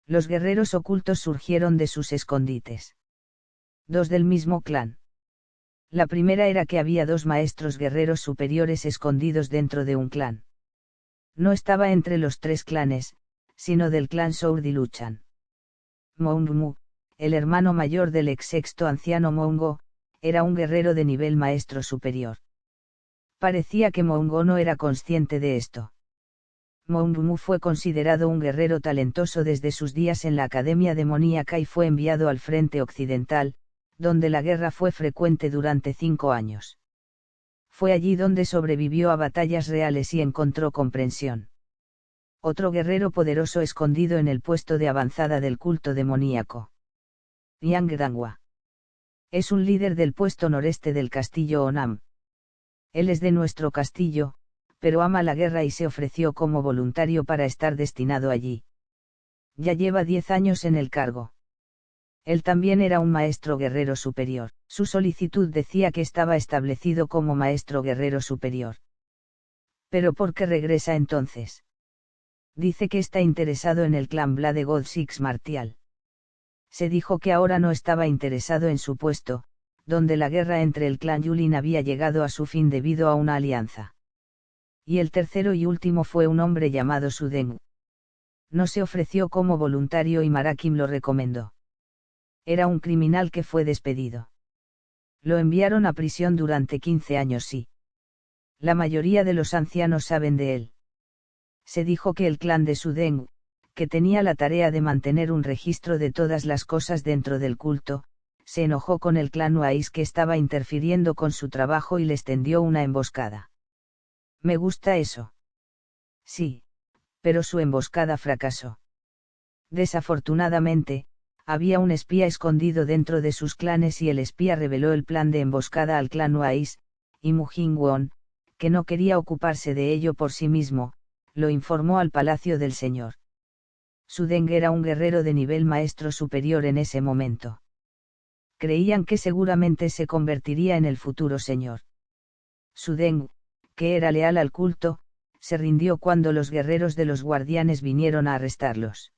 Los guerreros ocultos surgieron de sus escondites. 2 del mismo clan. La primera era que había 2 maestros guerreros superiores escondidos dentro de un clan. No estaba entre los 3 clanes, sino del clan Sourdi Luchan. Moungmu, el hermano mayor del ex sexto anciano Moungo, era un guerrero de nivel maestro superior. Parecía que Moungo no era consciente de esto. Moungmu fue considerado un guerrero talentoso desde sus días en la Academia Demoníaca y fue enviado al frente occidental, donde la guerra fue frecuente durante 5 años. Fue allí donde sobrevivió a batallas reales y encontró comprensión. Otro guerrero poderoso escondido en el puesto de avanzada del culto demoníaco. Yang Dangwa. Es un líder del puesto noreste del castillo Onam. Él es de nuestro castillo, pero ama la guerra y se ofreció como voluntario para estar destinado allí. Ya lleva 10 años en el cargo. Él también era un maestro guerrero superior. Su solicitud decía que estaba establecido como maestro guerrero superior. ¿Pero por qué regresa entonces? Dice que está interesado en el clan Blood God Six Martial. Se dijo que ahora no estaba interesado en su puesto, donde la guerra entre el clan Yulin había llegado a su fin debido a una alianza. Y el tercero y último fue un hombre llamado Sudeng. No se ofreció como voluntario y Marakim lo recomendó. Era un criminal que fue despedido. Lo enviaron a prisión durante 15 años. Sí. La mayoría de los ancianos saben de él. Se dijo que el clan de Sudeng, que tenía la tarea de mantener un registro de todas las cosas dentro del culto, se enojó con el clan Wais que estaba interfiriendo con su trabajo y les tendió una emboscada. Me gusta eso. Sí, pero su emboscada fracasó. Desafortunadamente, había un espía escondido dentro de sus clanes y el espía reveló el plan de emboscada al clan Wais, y Mu Jin-won, que no quería ocuparse de ello por sí mismo, lo informó al palacio del señor. Su Deng era un guerrero de nivel maestro superior en ese momento. Creían que seguramente se convertiría en el futuro señor. Su Deng, que era leal al culto, se rindió cuando los guerreros de los guardianes vinieron a arrestarlos.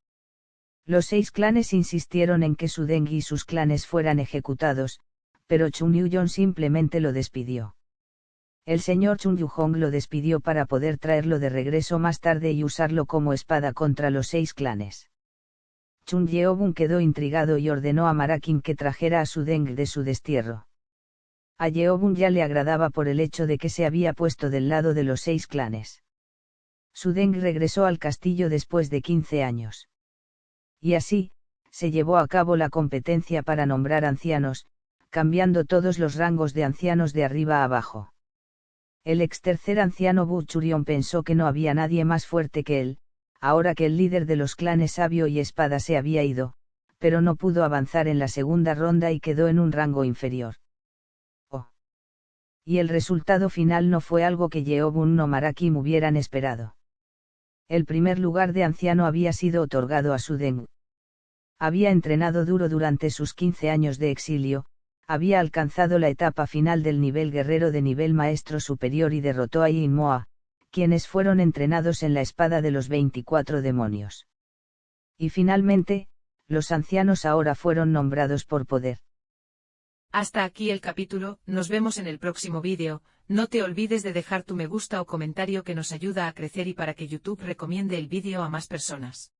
Los 6 clanes insistieron en que Su Deng y sus clanes fueran ejecutados, pero Chun Yu-jong simplemente lo despidió. El señor Chun Yu-jong lo despidió para poder traerlo de regreso más tarde y usarlo como espada contra los 6 clanes. Chun Yeobun quedó intrigado y ordenó a Marakin que trajera a Su Deng de su destierro. A Yeobun ya le agradaba por el hecho de que se había puesto del lado de los 6 clanes. Su Deng regresó al castillo después de 15 años. Y así, se llevó a cabo la competencia para nombrar ancianos, cambiando todos los rangos de ancianos de arriba a abajo. El ex tercer anciano Bu Churion pensó que no había nadie más fuerte que él, ahora que el líder de los clanes Sabio y Espada se había ido, pero no pudo avanzar en la segunda ronda y quedó en un rango inferior. Oh. Y el resultado final no fue algo que Yeobun o Marakim hubieran esperado. El primer lugar de anciano había sido otorgado a Su Deng. Había entrenado duro durante sus 15 años de exilio, había alcanzado la etapa final del nivel guerrero de nivel maestro superior y derrotó a Yin Moa, quienes fueron entrenados en la espada de los 24 demonios. Y finalmente, los ancianos ahora fueron nombrados por poder. Hasta aquí el capítulo, nos vemos en el próximo vídeo. No te olvides de dejar tu me gusta o comentario que nos ayuda a crecer y para que YouTube recomiende el vídeo a más personas.